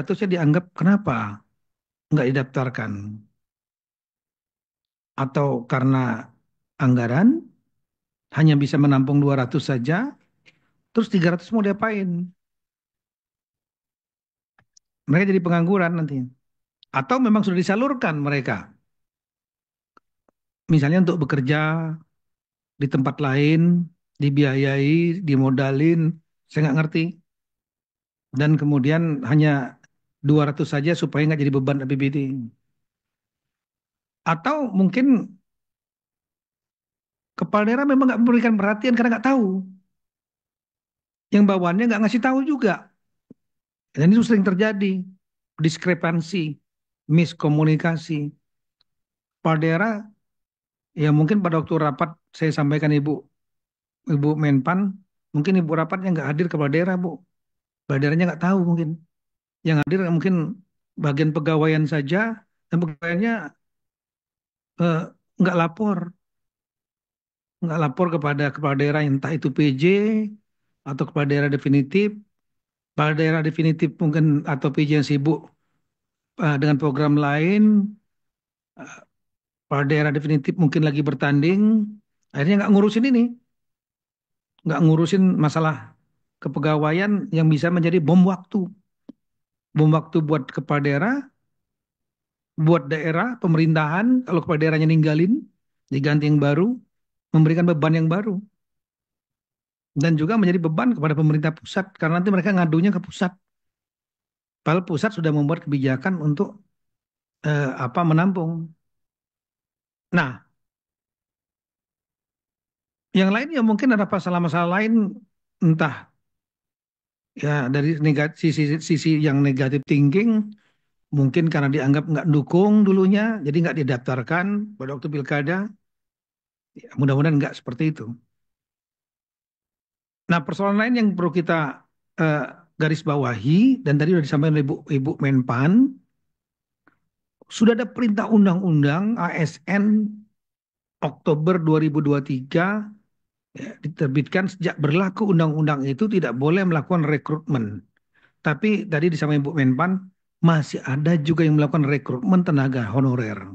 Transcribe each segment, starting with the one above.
300-nya dianggap kenapa nggak didaftarkan? Atau karena anggaran hanya bisa menampung 200 saja, terus 300 mau diapain? Mereka jadi pengangguran nanti. Atau memang sudah disalurkan mereka, misalnya untuk bekerja di tempat lain, dibiayai, dimodalin, saya nggak ngerti. Dan kemudian hanya 200 saja supaya nggak jadi beban APBD. Atau mungkin kepala daerah memang nggak memberikan perhatian karena nggak tahu. Yang bawaannya nggak ngasih tahu juga. Dan itu sering terjadi. Diskrepansi, miskomunikasi. Kepala daerah, ya mungkin pada waktu rapat saya sampaikan Ibu Menpan, mungkin Ibu rapatnya nggak hadir kepala daerah, Bu. Kepala daerahnya nggak tahu mungkin. Yang hadir mungkin bagian pegawaian saja, dan pegawaiannya eh, nggak lapor. Nggak lapor kepada kepala daerah, entah itu PJ atau kepala daerah definitif. Kepala daerah definitif mungkin atau PJ yang sibuk dengan program lain. Kepala daerah definitif mungkin lagi bertanding. Akhirnya nggak ngurusin ini. Nggak ngurusin masalah kepegawaian yang bisa menjadi bom waktu. Bom waktu buat kepala daerah, buat daerah, pemerintahan. Kalau kepala daerahnya ninggalin, diganti yang baru, memberikan beban yang baru. Dan juga menjadi beban kepada pemerintah pusat. Karena nanti mereka ngadunya ke pusat. Padahal pusat sudah membuat kebijakan untuk apa menampung. Nah, yang lain ya mungkin ada masalah-masalah lain, entah ya dari sisi yang negatif thinking, mungkin karena dianggap nggak dukung dulunya, jadi nggak didaftarkan pada waktu pilkada. Ya, mudah-mudahan nggak seperti itu. Nah, persoalan lain yang perlu kita eh, garis bawahi, dan tadi sudah disampaikan oleh Ibu Menpan, sudah ada perintah undang-undang ASN Oktober 2023 ya, diterbitkan sejak berlaku undang-undang itu tidak boleh melakukan rekrutmen. Tapi tadi disampaikan Ibu Menpan, masih ada juga yang melakukan rekrutmen tenaga honorer.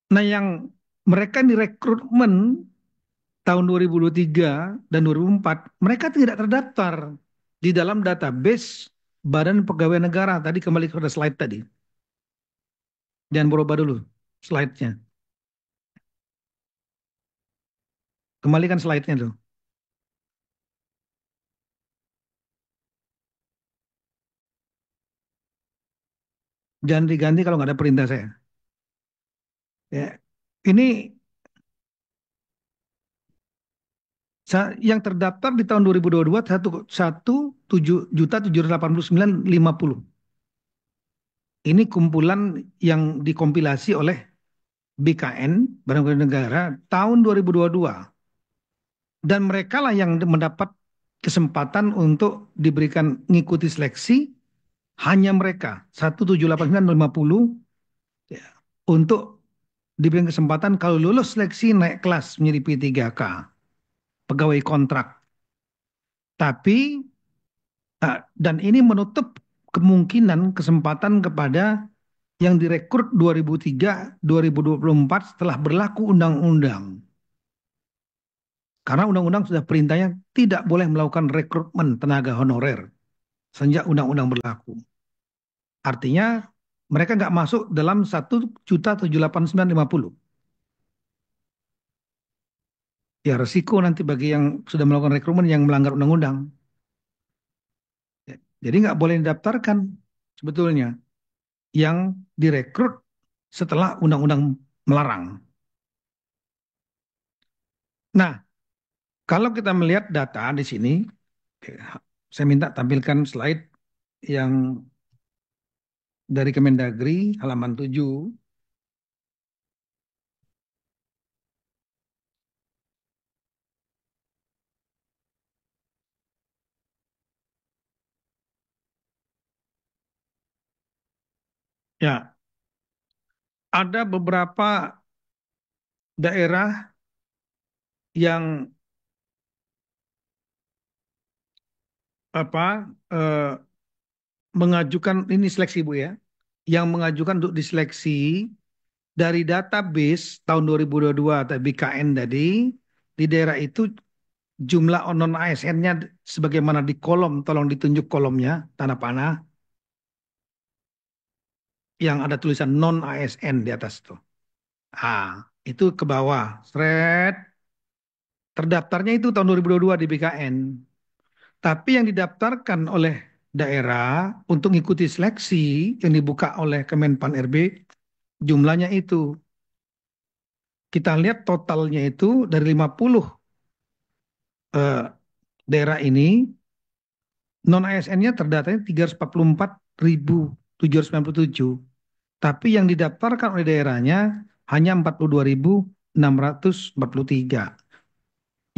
Nah, yang mereka direkrutmen tahun 2023 dan 2004, mereka tidak terdaftar di dalam database Badan Pegawai Negara. Tadi kembali ke slide tadi. Jangan berubah dulu slide-nya. Kembalikan slide-nya tuh. Jangan diganti kalau nggak ada perintah saya. Ya. Ini yang terdaftar di tahun 2022 1.789.050. Ini kumpulan yang dikompilasi oleh BKN, Badan Keuangan Negara, tahun 2022. Dan mereka lah yang mendapat kesempatan untuk diberikan mengikuti seleksi, hanya mereka 1.789.050 ya, untuk diberikan kesempatan kalau lulus seleksi naik kelas menjadi P3K, pegawai kontrak. Tapi dan ini menutup kemungkinan kesempatan kepada yang direkrut 2003-2024 setelah berlaku undang-undang. Karena undang-undang sudah perintahnya tidak boleh melakukan rekrutmen tenaga honorer sejak undang-undang berlaku. Artinya mereka nggak masuk dalam 1.789.050. Ya resiko nanti bagi yang sudah melakukan rekrutmen yang melanggar undang-undang. Jadi nggak boleh didaftarkan sebetulnya yang direkrut setelah undang-undang melarang. Nah, kalau kita melihat data di sini, saya minta tampilkan slide yang dari Kemendagri halaman 7. Ya, ada beberapa daerah yang apa mengajukan ini seleksi Bu ya, yang mengajukan untuk diseleksi dari database tahun 2022 atau BKN tadi di daerah itu jumlah non ASN-nya sebagaimana di kolom, tolong ditunjuk kolomnya tanda panah yang ada tulisan non ASN di atas tuh. Ah, itu ke bawah. Thread terdaftarnya itu tahun 2022 di BKN. Tapi yang didaftarkan oleh daerah untuk mengikuti seleksi yang dibuka oleh Kemenpan RB jumlahnya itu. Kita lihat totalnya itu dari 50 eh, daerah ini non ASN-nya terdatanya 344.797. Tapi yang didaftarkan oleh daerahnya hanya 42.643.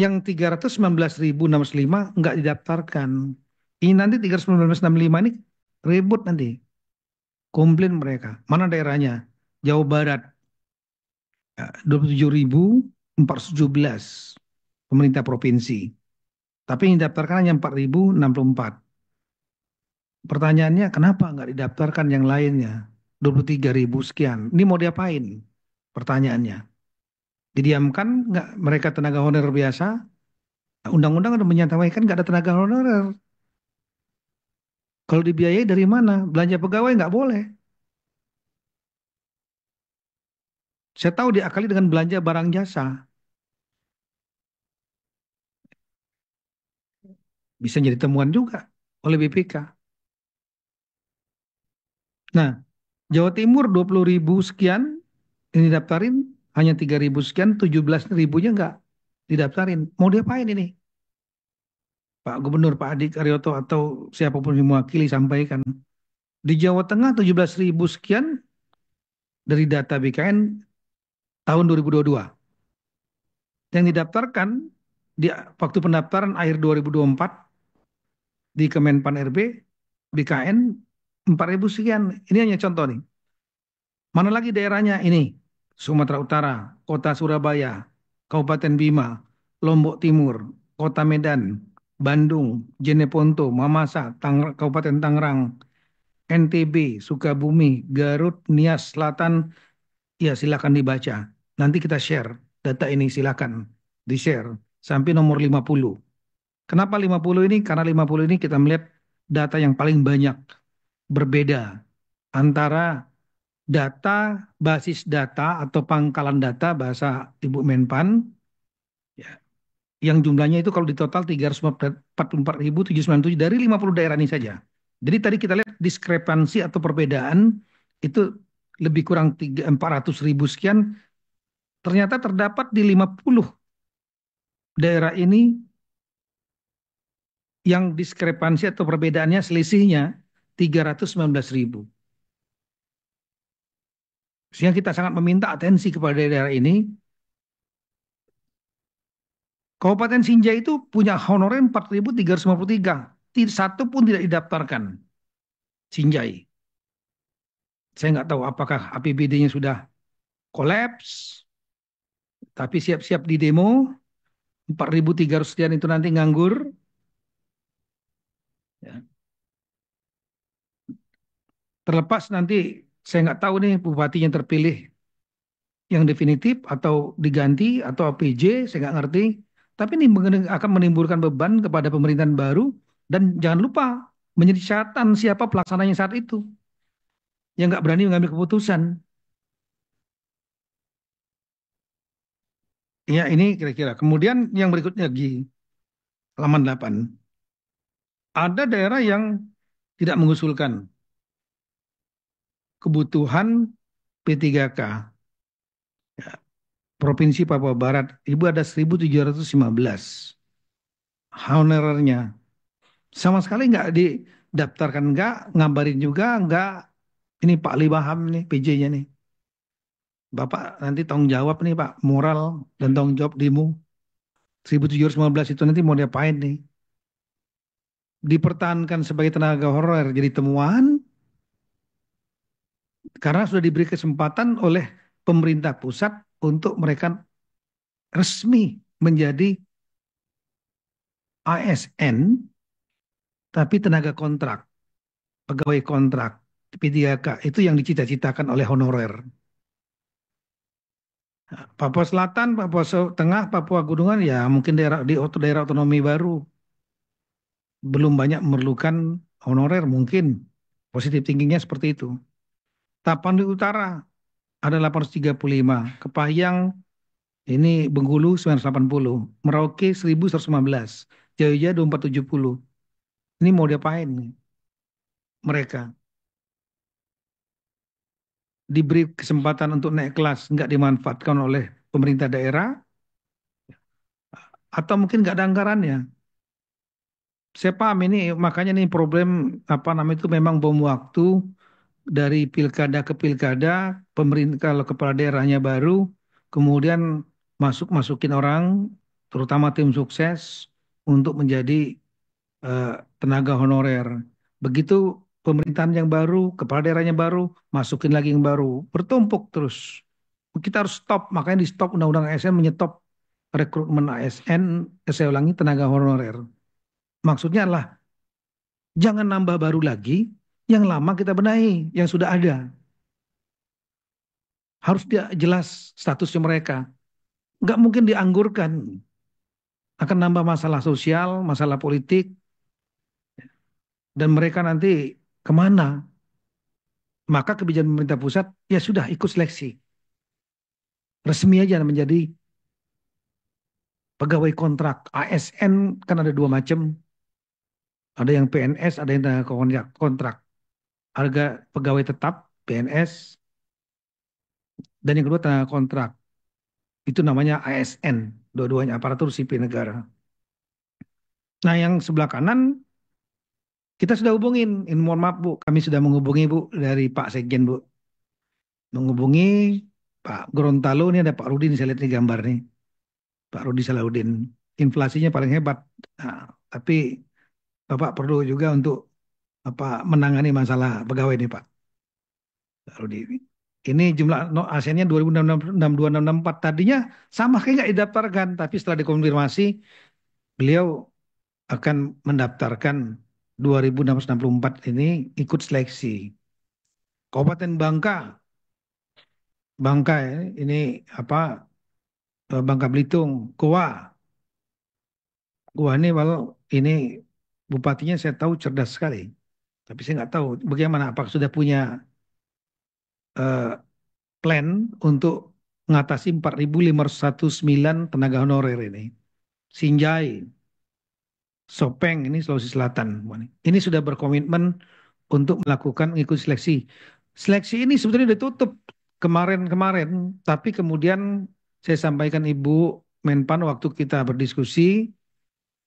Yang 319.605 nggak didaftarkan. Ini nanti 319.605 ini ribut nanti. Komplain mereka. Mana daerahnya? Jawa Barat 27.417 pemerintah provinsi. Tapi yang didaftarkan hanya 4.064. Pertanyaannya kenapa nggak didaftarkan yang lainnya? 23.000 sekian. Ini mau diapain? Pertanyaannya. Didiamkan nggak mereka tenaga honorer biasa? Undang-undang udah menyatakan nggak ada tenaga honorer. Kalau dibiayai dari mana? Belanja pegawai nggak boleh. Saya tahu diakali dengan belanja barang jasa. Bisa jadi temuan juga oleh BPK. Nah, Jawa Timur 20.000 sekian ini daftarin, hanya 3.000 sekian, 17 ribunya nggak didaftarin. Mau diapain ini? Pak Gubernur, Pak Adi Karyoto atau siapapun yang mewakili sampaikan. Di Jawa Tengah 17.000 sekian dari data BKN tahun 2022. Yang didaftarkan di waktu pendaftaran akhir 2024 di Kemenpan RB, BKN 4.000 sekian. Ini hanya contoh nih. Mana lagi daerahnya ini? Sumatera Utara, Kota Surabaya, Kabupaten Bima, Lombok Timur, Kota Medan, Bandung, Jeneponto, Mamasa, Kabupaten Tangerang, NTB, Sukabumi, Garut, Nias Selatan. Ya silakan dibaca. Nanti kita share data ini, silakan di-share sampai nomor 50. Kenapa 50 ini? Karena 50 ini kita melihat data yang paling banyak berbeda antara data basis data atau pangkalan data bahasa Ibu Menpan ya, yang jumlahnya itu kalau di total 344.797 dari 50 daerah ini saja. Jadi tadi kita lihat diskrepansi atau perbedaan itu lebih kurang 400.000 sekian, ternyata terdapat di 50 daerah ini yang diskrepansi atau perbedaannya selisihnya 319.000. Sehingga kita sangat meminta atensi kepada daerah ini. Kabupaten Sinjai itu punya honorer 4.353. Satu pun tidak didaftarkan. Sinjai. Saya nggak tahu apakah APBD-nya sudah kolaps, tapi siap-siap di demo. 4.300 sekian itu nanti nganggur. Ya. Terlepas nanti saya nggak tahu nih bupatinya terpilih yang definitif atau diganti atau APJ, saya nggak ngerti. Tapi ini akan menimbulkan beban kepada pemerintahan baru dan jangan lupa menjadi catatan siapa pelaksananya saat itu yang nggak berani mengambil keputusan. Ya ini kira-kira. Kemudian yang berikutnya lagi halaman 8. Ada daerah yang tidak mengusulkan kebutuhan P3K. Ya, Provinsi Papua Barat, Ibu ada 1.715 honorernya. Sama sekali nggak didaftarkan, nggak ngabarin juga, nggak. Ini Pak Libaham nih, PJ-nya nih. Bapak nanti tanggung jawab nih Pak, moral dan tanggung jawab demo. 1.715 itu nanti mau diapain nih? Dipertahankan sebagai tenaga honorer jadi temuan karena sudah diberi kesempatan oleh pemerintah pusat untuk mereka resmi menjadi ASN tapi tenaga kontrak. pegawai kontrak P3K itu yang dicita-citakan oleh honorer. Papua Selatan, Papua Tengah, Papua Gunungan ya mungkin daerah di daerah otonomi baru belum banyak memerlukan honorer mungkin. Positif tingginya seperti itu. Tapanuli Utara ada 835, Kepahyang ini Bengkulu 980, Merauke 1115, Jaya 2470. Ini mau diapain nih mereka? Diberi kesempatan untuk naik kelas, nggak dimanfaatkan oleh pemerintah daerah, atau mungkin nggak ada anggarannya. Saya paham ini, makanya nih problem apa namanya itu memang bom waktu dari pilkada ke pilkada, pemerintah kalau kepala daerahnya baru, kemudian masukin orang, terutama tim sukses untuk menjadi eh, tenaga honorer. Begitu pemerintahan yang baru, kepala daerahnya baru, masukin lagi yang baru, bertumpuk terus. Kita harus stop, makanya di stop undang-undang ASN menyetop rekrutmen ASN, saya ulangi tenaga honorer. Maksudnya adalah jangan nambah baru lagi, yang lama kita benahi, yang sudah ada. Harus dia jelas statusnya mereka. Nggak mungkin dianggurkan, akan nambah masalah sosial, masalah politik, dan mereka nanti kemana? Maka kebijakan pemerintah pusat ya sudah ikut seleksi. Resmi aja menjadi pegawai kontrak. ASN kan ada dua macam. Ada yang PNS, ada yang tenaga kontrak. Harga pegawai tetap, PNS, dan yang kedua tenaga kontrak. Itu namanya ASN. Dua-duanya aparatur sipil negara. Nah yang sebelah kanan kita sudah hubungin. Ini mohon maaf Bu, kami sudah menghubungi Bu dari Pak Sekjen Bu. Menghubungi Pak Gorontalo, ini ada Pak Rudi, saya lihat di gambar nih. Pak Rudi Salahuddin. Inflasinya paling hebat. Nah, tapi Bapak perlu juga untuk apa menangani masalah pegawai ini Pak Rudi. Ini jumlah no, ASN-nya 2006-2664. Tadinya sama kayak nggak didaftarkan, tapi setelah dikonfirmasi beliau akan mendaftarkan 2664 ini ikut seleksi. Kabupaten Bangka, Bangka ya, ini apa Bangka Belitung, Goa. Goa ini walau ini bupatinya saya tahu cerdas sekali, tapi saya nggak tahu bagaimana apakah sudah punya eh, plan untuk mengatasi 4.509 tenaga honorer ini. Sinjai, Sopeng ini Sulawesi Selatan. Ini sudah berkomitmen untuk melakukan mengikuti seleksi. Seleksi ini sebetulnya ditutup kemarin-kemarin, tapi kemudian saya sampaikan Ibu Menpan waktu kita berdiskusi,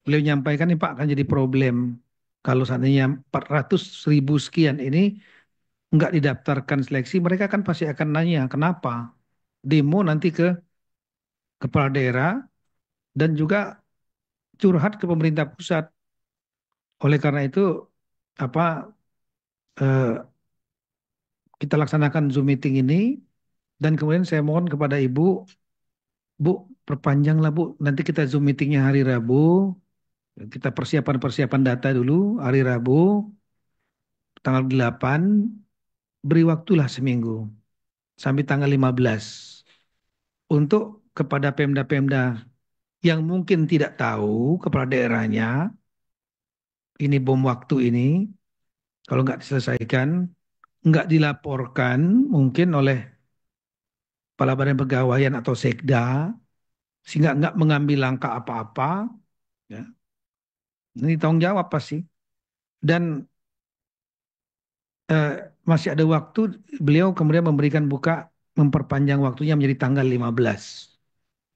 beliau menyampaikan ini Pak akan jadi problem. Kalau seandainya 400.000 sekian ini nggak didaftarkan seleksi, mereka kan pasti akan nanya kenapa. Demo nanti ke kepala daerah dan juga curhat ke pemerintah pusat. Oleh karena itu, apa eh, kita laksanakan Zoom meeting ini dan kemudian saya mohon kepada Ibu, Bu, perpanjanglah Bu. Nanti kita Zoom meetingnya hari Rabu. Kita persiapan-persiapan data dulu hari Rabu tanggal 8. Beri waktulah seminggu sampai tanggal 15 untuk kepada Pemda-Pemda yang mungkin tidak tahu kepala daerahnya ini bom waktu ini kalau nggak diselesaikan, nggak dilaporkan mungkin oleh kepala badan pegawaian atau sekda sehingga nggak mengambil langkah apa-apa, ya. Ini tanggung jawab pasti. Dan eh, masih ada waktu, beliau kemudian memberikan buka, memperpanjang waktunya menjadi tanggal 15.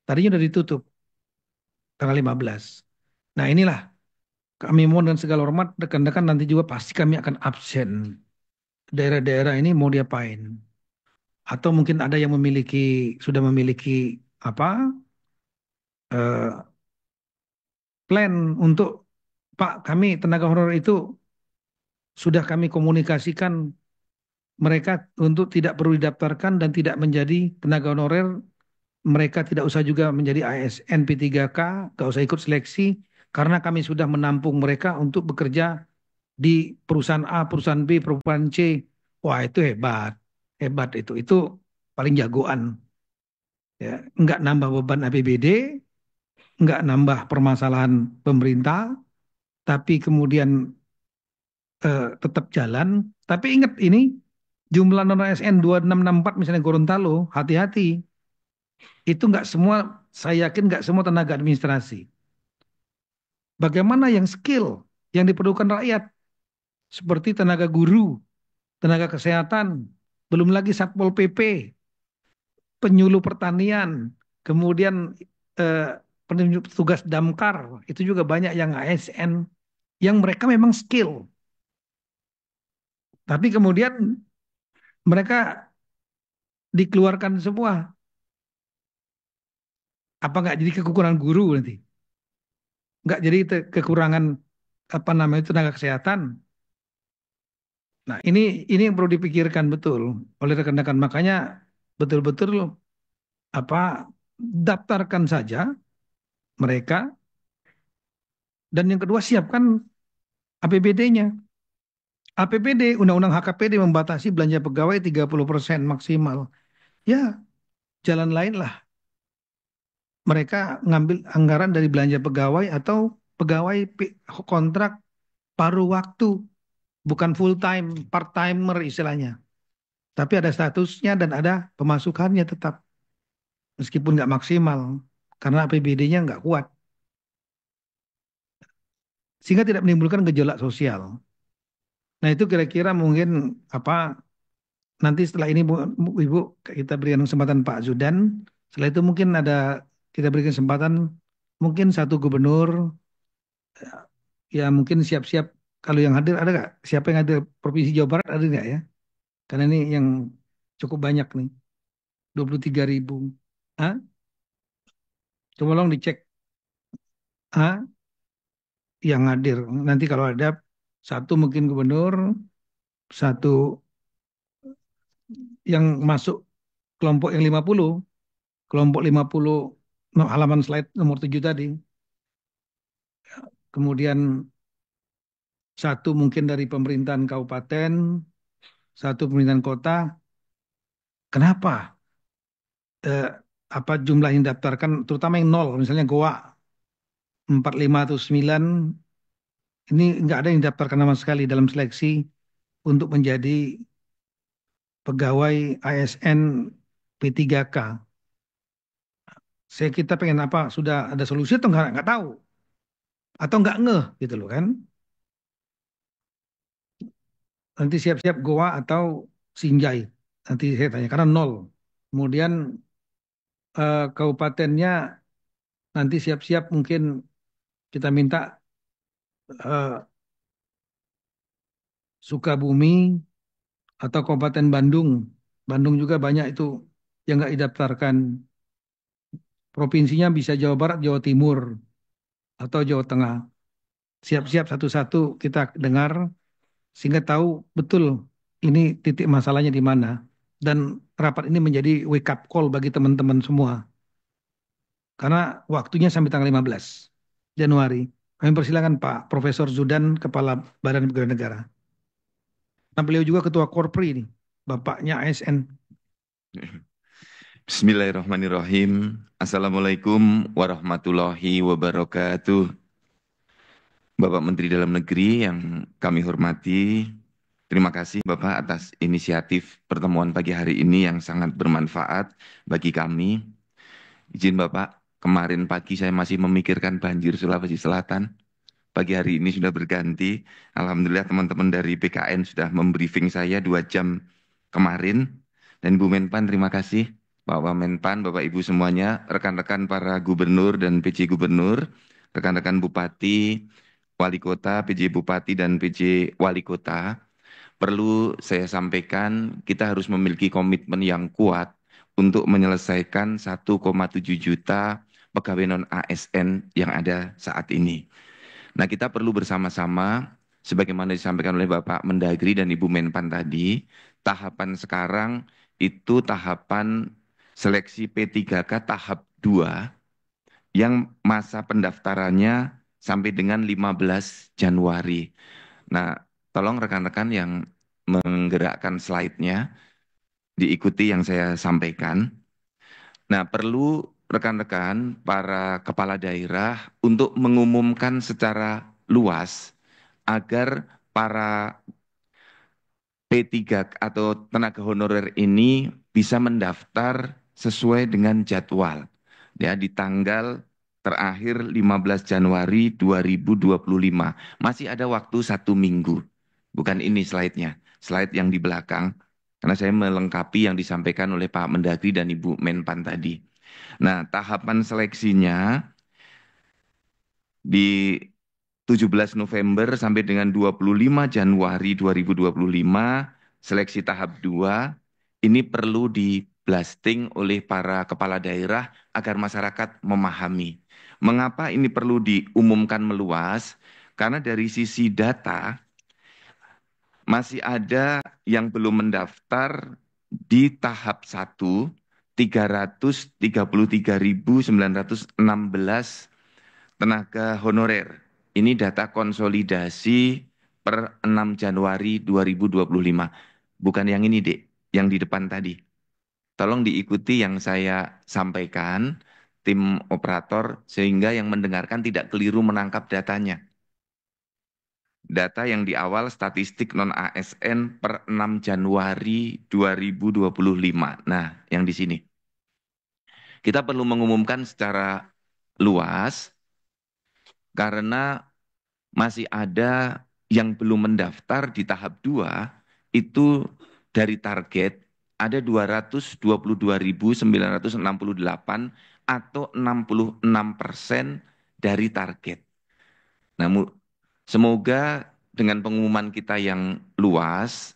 Tadinya sudah ditutup tanggal 15. Nah inilah kami mohon dengan segala hormat, rekan-rekan nanti juga pasti kami akan absen. Daerah-daerah ini mau diapain? Atau mungkin ada yang sudah memiliki apa eh, plan untuk Pak kami tenaga honorer itu sudah kami komunikasikan mereka untuk tidak perlu didaftarkan dan tidak menjadi tenaga honorer. Mereka tidak usah juga menjadi ASN P3K, tidak usah ikut seleksi karena kami sudah menampung mereka untuk bekerja di perusahaan A, perusahaan B, perusahaan C. Wah itu hebat, hebat itu paling jagoan. Ya, nggak nambah beban APBD, nggak nambah permasalahan pemerintah, tapi kemudian tetap jalan. Tapi ingat ini jumlah non ASN 2664 misalnya Gorontalo, hati-hati. Itu nggak semua, saya yakin nggak semua tenaga administrasi. Bagaimana yang skill yang diperlukan rakyat, seperti tenaga guru, tenaga kesehatan, belum lagi Satpol PP, penyuluh pertanian, kemudian petugas damkar, itu juga banyak yang ASN, yang mereka memang skill. Tapi kemudian mereka dikeluarkan semua. Apa nggak jadi kekurangan guru nanti? Nggak jadi kekurangan apa namanya itu tenaga kesehatan. Nah, ini yang perlu dipikirkan betul oleh rekan-rekan. Makanya betul-betul apa daftarkan saja mereka, dan yang kedua siapkan APBD-nya. APBD, Undang-Undang HKPD membatasi belanja pegawai 30% maksimal. Ya, jalan lain lah. Mereka ngambil anggaran dari belanja pegawai atau pegawai kontrak paruh waktu, bukan full time, part timer istilahnya. Tapi ada statusnya dan ada pemasukannya tetap, meskipun nggak maksimal, karena APBD-nya nggak kuat. Sehingga tidak menimbulkan gejolak sosial. Nah itu kira-kira mungkin apa nanti setelah ini Ibu kita berikan kesempatan Pak Zudan. Setelah itu mungkin ada kita berikan kesempatan mungkin satu gubernur ya mungkin siap-siap kalau yang hadir ada nggak? Siapa yang hadir Provinsi Jawa Barat ada nggak ya? Karena ini yang cukup banyak nih 23.000. Ah, coba tolong dicek ah yang hadir. Nanti kalau ada satu mungkin gubernur, satu yang masuk kelompok yang 50, kelompok 50 halaman slide nomor 7 tadi. Kemudian satu mungkin dari pemerintahan kabupaten, satu pemerintahan kota. Kenapa? Eh, apa jumlah yang daftarkan, terutama yang nol, misalnya Goa 45 atau 9, ini nggak ada yang daftarkan sama sekali dalam seleksi untuk menjadi pegawai ASN P3K. Kita pengen apa? Sudah ada solusi atau nggak tahu? Atau nggak ngeh gitu loh kan? Nanti siap-siap Goa atau Sinjai. Nanti saya tanya karena nol. Kemudian kabupatennya nanti siap-siap mungkin kita minta eh, Sukabumi atau Kabupaten Bandung. Bandung juga banyak itu yang nggak didaftarkan. Provinsinya bisa Jawa Barat, Jawa Timur, atau Jawa Tengah. Siap-siap satu-satu kita dengar sehingga tahu betul ini titik masalahnya di mana. Dan rapat ini menjadi wake up call bagi teman-teman semua. Karena waktunya sampai tanggal 15 Januari. Kami persilakan Pak Profesor Zudan, Kepala Badan Pegawai Negara. Nah, beliau juga Ketua Korpri ini, Bapaknya ASN. Bismillahirrahmanirrahim. Assalamualaikum warahmatullahi wabarakatuh. Bapak Menteri Dalam Negeri yang kami hormati, terima kasih Bapak atas inisiatif pertemuan pagi hari ini yang sangat bermanfaat bagi kami. Izin Bapak, kemarin pagi saya masih memikirkan banjir Sulawesi Selatan. Pagi hari ini sudah berganti. Alhamdulillah teman-teman dari BKN sudah membriefing saya 2 jam kemarin. Dan Bu Menpan terima kasih. Pak Menpan, Bapak Ibu semuanya, rekan-rekan para gubernur dan PJ gubernur, rekan-rekan bupati, wali kota, PJ bupati dan PJ wali kota. Perlu saya sampaikan, kita harus memiliki komitmen yang kuat untuk menyelesaikan 1,7 juta pegawai non-ASN yang ada saat ini. Nah, kita perlu bersama-sama, sebagaimana disampaikan oleh Bapak Mendagri dan Ibu Menpan tadi, tahapan sekarang itu tahapan seleksi P3K tahap 2 yang masa pendaftarannya sampai dengan 15 Januari. Nah, Tolong rekan-rekan yang menggerakkan slide-nya, diikuti yang saya sampaikan. Nah, perlu rekan-rekan para kepala daerah untuk mengumumkan secara luas agar para P3 atau tenaga honorer ini bisa mendaftar sesuai dengan jadwal. Ya, di tanggal terakhir 15 Januari 2025. Masih ada waktu 1 minggu. Bukan ini slide-nya, slide yang di belakang. Karena saya melengkapi yang disampaikan oleh Pak Mendagri dan Ibu Menpan tadi. Nah, tahapan seleksinya di 17 November sampai dengan 25 Januari 2025, seleksi tahap 2, ini perlu di blasting oleh para kepala daerah agar masyarakat memahami. Mengapa ini perlu diumumkan meluas? Karena dari sisi data, masih ada yang belum mendaftar di tahap 1, 333.916 tenaga honorer. Ini data konsolidasi per 6 Januari 2025. Bukan yang ini, Dek, yang di depan tadi. Tolong diikuti yang saya sampaikan, tim operator, sehingga yang mendengarkan tidak keliru menangkap datanya. Data yang di awal statistik non-ASN per 6 Januari 2025. Nah, yang di sini. Kita perlu mengumumkan secara luas karena masih ada yang belum mendaftar di tahap 2 itu dari target ada 222.968 atau 66% dari target. Namun semoga dengan pengumuman kita yang luas,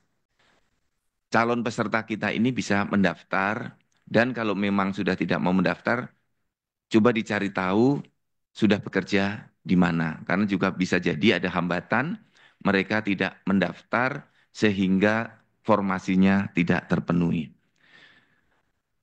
calon peserta kita ini bisa mendaftar dan kalau memang sudah tidak mau mendaftar, coba dicari tahu sudah bekerja di mana. Karena juga bisa jadi ada hambatan, mereka tidak mendaftar sehingga formasinya tidak terpenuhi.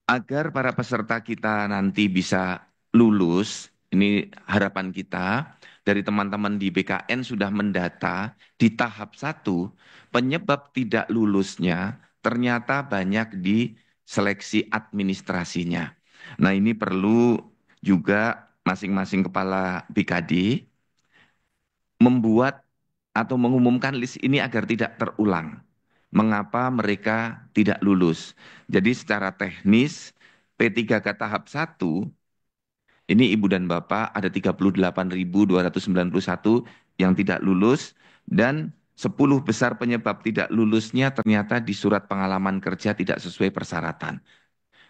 Agar para peserta kita nanti bisa lulus, ini harapan kita, dari teman-teman di BKN sudah mendata di tahap 1, penyebab tidak lulusnya ternyata banyak di seleksi administrasinya. Nah, ini perlu juga masing-masing kepala BKD membuat atau mengumumkan list ini agar tidak terulang. Mengapa mereka tidak lulus? Jadi secara teknis P3K tahap 1 ini Ibu dan Bapak ada 38.291 yang tidak lulus dan 10 besar penyebab tidak lulusnya ternyata di surat pengalaman kerja tidak sesuai persyaratan.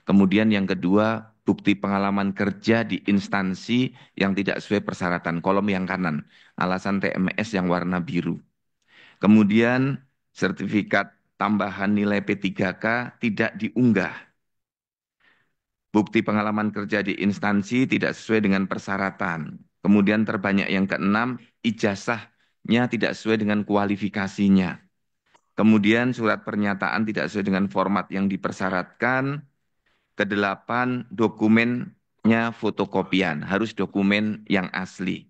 Kemudian yang kedua, bukti pengalaman kerja di instansi yang tidak sesuai persyaratan, kolom yang kanan, alasan TMS yang warna biru. Kemudian sertifikat tambahan nilai P3K tidak diunggah. Bukti pengalaman kerja di instansi tidak sesuai dengan persyaratan. Kemudian terbanyak yang keenam, ijazahnya tidak sesuai dengan kualifikasinya. Kemudian surat pernyataan tidak sesuai dengan format yang dipersyaratkan. Kedelapan, dokumennya fotokopian, harus dokumen yang asli.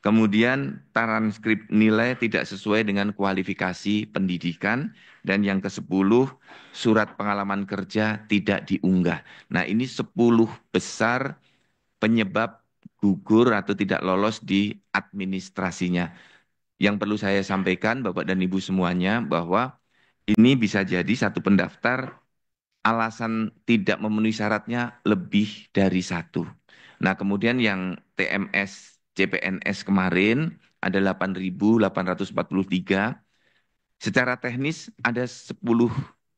Kemudian transkrip nilai tidak sesuai dengan kualifikasi pendidikan. Dan yang ke-10, surat pengalaman kerja tidak diunggah. Nah, ini 10 besar penyebab gugur atau tidak lolos di administrasinya. Yang perlu saya sampaikan Bapak dan Ibu semuanya bahwa ini bisa jadi satu pendaftar alasan tidak memenuhi syaratnya lebih dari satu. Nah, kemudian yang TMS CPNS kemarin ada 8.843. Secara teknis ada 10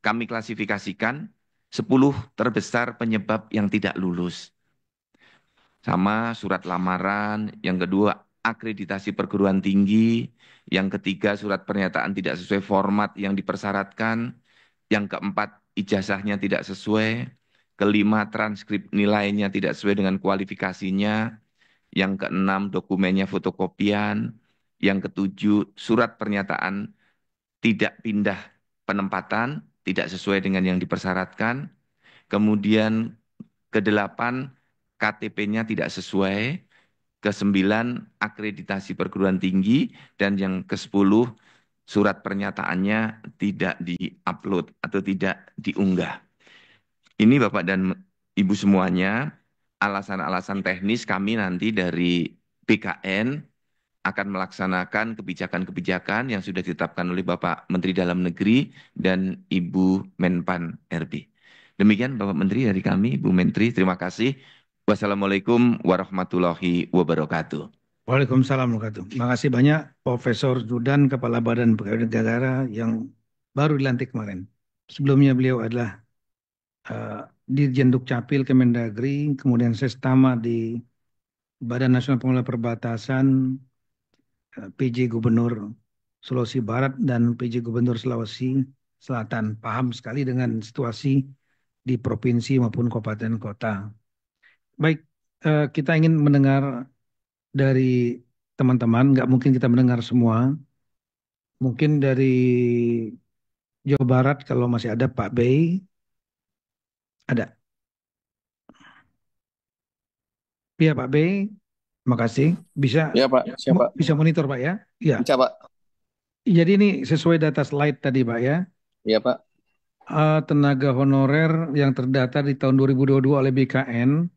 kami klasifikasikan, 10 terbesar penyebab yang tidak lulus. Sama surat lamaran, yang kedua akreditasi perguruan tinggi, yang ketiga surat pernyataan tidak sesuai format yang dipersyaratkan, yang keempat ijazahnya tidak sesuai, kelima transkrip nilainya tidak sesuai dengan kualifikasinya, yang keenam dokumennya fotokopian, yang ketujuh surat pernyataan tidak pindah penempatan, tidak sesuai dengan yang dipersyaratkan, kemudian kedelapan KTP-nya tidak sesuai, ke-9 akreditasi perguruan tinggi, dan yang ke-10 surat pernyataannya tidak diupload atau tidak diunggah. Ini Bapak dan Ibu semuanya, alasan-alasan teknis kami nanti dari BKN akan melaksanakan kebijakan-kebijakan yang sudah ditetapkan oleh Bapak Menteri Dalam Negeri dan Ibu Menpan RB. Demikian Bapak Menteri dari kami, Bu Menteri, terima kasih. Wassalamualaikum warahmatullahi wabarakatuh. Waalaikumsalam warahmatullahi wabarakatuh. Terima kasih banyak Profesor Zudan, Kepala Badan Pegawai Negara yang baru dilantik kemarin. Sebelumnya beliau adalah Dirjen Dukcapil Kemendagri, kemudian Sestama di Badan Nasional Pengelola Perbatasan, PJ Gubernur Sulawesi Barat dan PJ Gubernur Sulawesi Selatan. Paham sekali dengan situasi di provinsi maupun kabupaten kota. Baik, kita ingin mendengar dari teman-teman, nggak mungkin kita mendengar semua. Mungkin dari Jawa Barat kalau masih ada Pak Bey, ada. Iya Pak Bey, terima kasih. Bisa Ya Pak, siapa? bisa monitor Pak ya? Iya. Bisa Pak. Jadi ini sesuai data slide tadi Pak ya. Ya Pak. Tenaga honorer yang terdata di tahun 2022 oleh BKN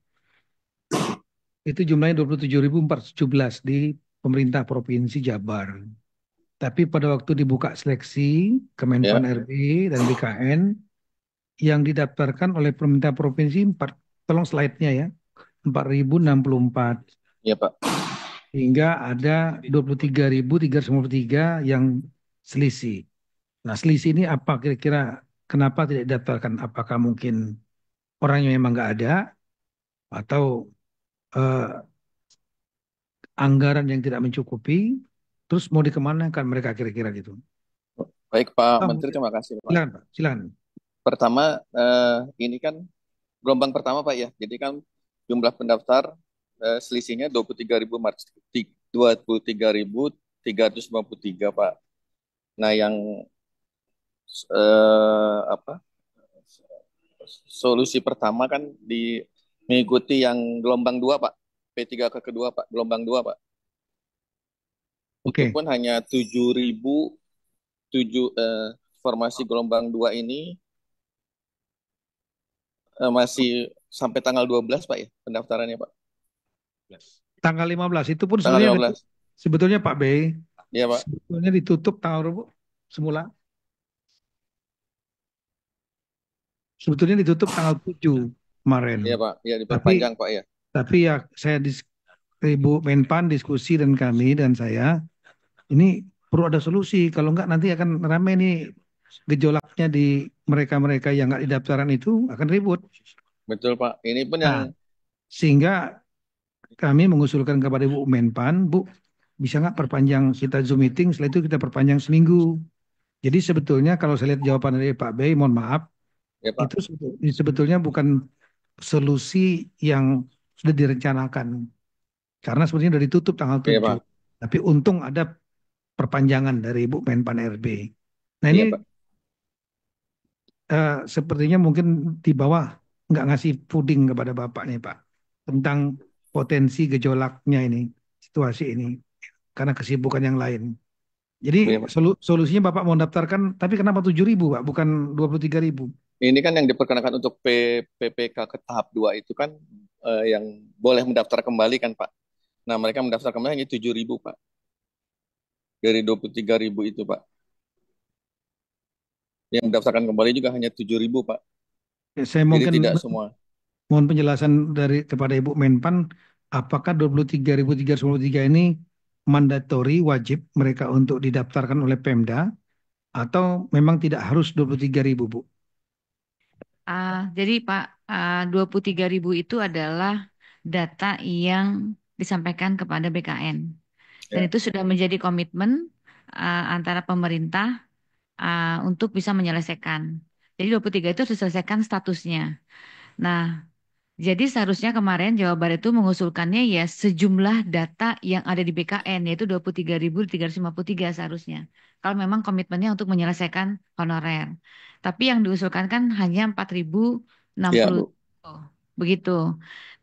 itu jumlahnya 27.417 di pemerintah Provinsi Jabar. Tapi pada waktu dibuka seleksi Kemenpan Ya, RB dan BKN yang didaftarkan oleh pemerintah provinsi 4, tolong slide-nya ya, 4.064 ya Pak. hingga ada 23.393 yang selisih. Nah, selisih ini apa kira-kira kenapa tidak didaftarkan? Apakah mungkin orangnya memang nggak ada atau eh, anggaran yang tidak mencukupi? Terus mau dikemanakan mereka kira-kira gitu? Baik Pak Oh, Menteri, terima kasih Pak. silakan Pak, silakan. Pertama, ini kan gelombang pertama Pak ya. Jadi kan jumlah pendaftar selisihnya 23.353 Pak. Nah, yang apa? Solusi pertama kan mengikuti yang gelombang dua Pak. P3 ke kedua Pak, gelombang dua Pak. Itu Oke, pun hanya 7.007 formasi gelombang dua ini masih sampai tanggal 12 Pak ya pendaftarannya Pak. tanggal 15 itu pun Tanggal 15. sebetulnya Pak Bey Iya Pak. sebetulnya ditutup tanggal berapa? Semula sebetulnya ditutup tanggal 7 kemarin. Iya Pak. Iya Tapi diperpanjang Pak ya. ya saya Ibu Menpan diskusi dan kami dan saya ini perlu ada solusi. Kalau enggak nanti akan ramai nih gejolaknya di mereka-mereka yang nggak didaftaran itu akan ribut. Betul Pak. Ini pun yang Nah, sehingga kami mengusulkan kepada Ibu Menpan, Bu, bisa nggak perpanjang kita Zoom meeting, setelah itu kita perpanjang seminggu. Jadi sebetulnya kalau saya lihat jawaban dari Pak Bey, mohon maaf, ya itu Pak. sebetulnya bukan solusi yang sudah direncanakan. Karena sebetulnya sudah ditutup tanggal Iya 7. Pak. Tapi untung ada perpanjangan dari Ibu Menpan RB. Nah ini Iya Pak. sepertinya mungkin di bawah nggak ngasih puding kepada Bapak nih Pak. Tentang potensi gejolaknya ini, situasi ini. Karena kesibukan yang lain. Jadi Iya Pak. solusinya Bapak mau daftarkan, tapi kenapa 7.000 Pak, bukan 23.000? Ini kan yang diperkenakan untuk PPK ke tahap 2 itu kan yang boleh mendaftar kembali kan Pak. Nah mereka mendaftar kembali hanya 7.000 Pak. Dari 23.000 itu Pak. Yang mendaftarkan kembali juga hanya 7.000 Pak. Saya Jadi mungkin tidak semua. mohon penjelasan dari kepada Ibu Menpan, apakah 23.393 ini mandatori wajib mereka untuk didaftarkan oleh Pemda atau memang tidak harus 23.000, Bu? Jadi Pak, 23.000 itu adalah data yang disampaikan kepada BKN. Dan Ya, itu sudah menjadi komitmen antara pemerintah untuk bisa menyelesaikan. Jadi 23 itu harus diselesaikan statusnya. Nah, jadi seharusnya kemarin Jawa Barat itu mengusulkannya ya sejumlah data yang ada di BKN, yaitu 23.353 seharusnya. Kalau memang komitmennya untuk menyelesaikan honorer. Tapi yang diusulkan kan hanya 4.060. ya Bu. begitu.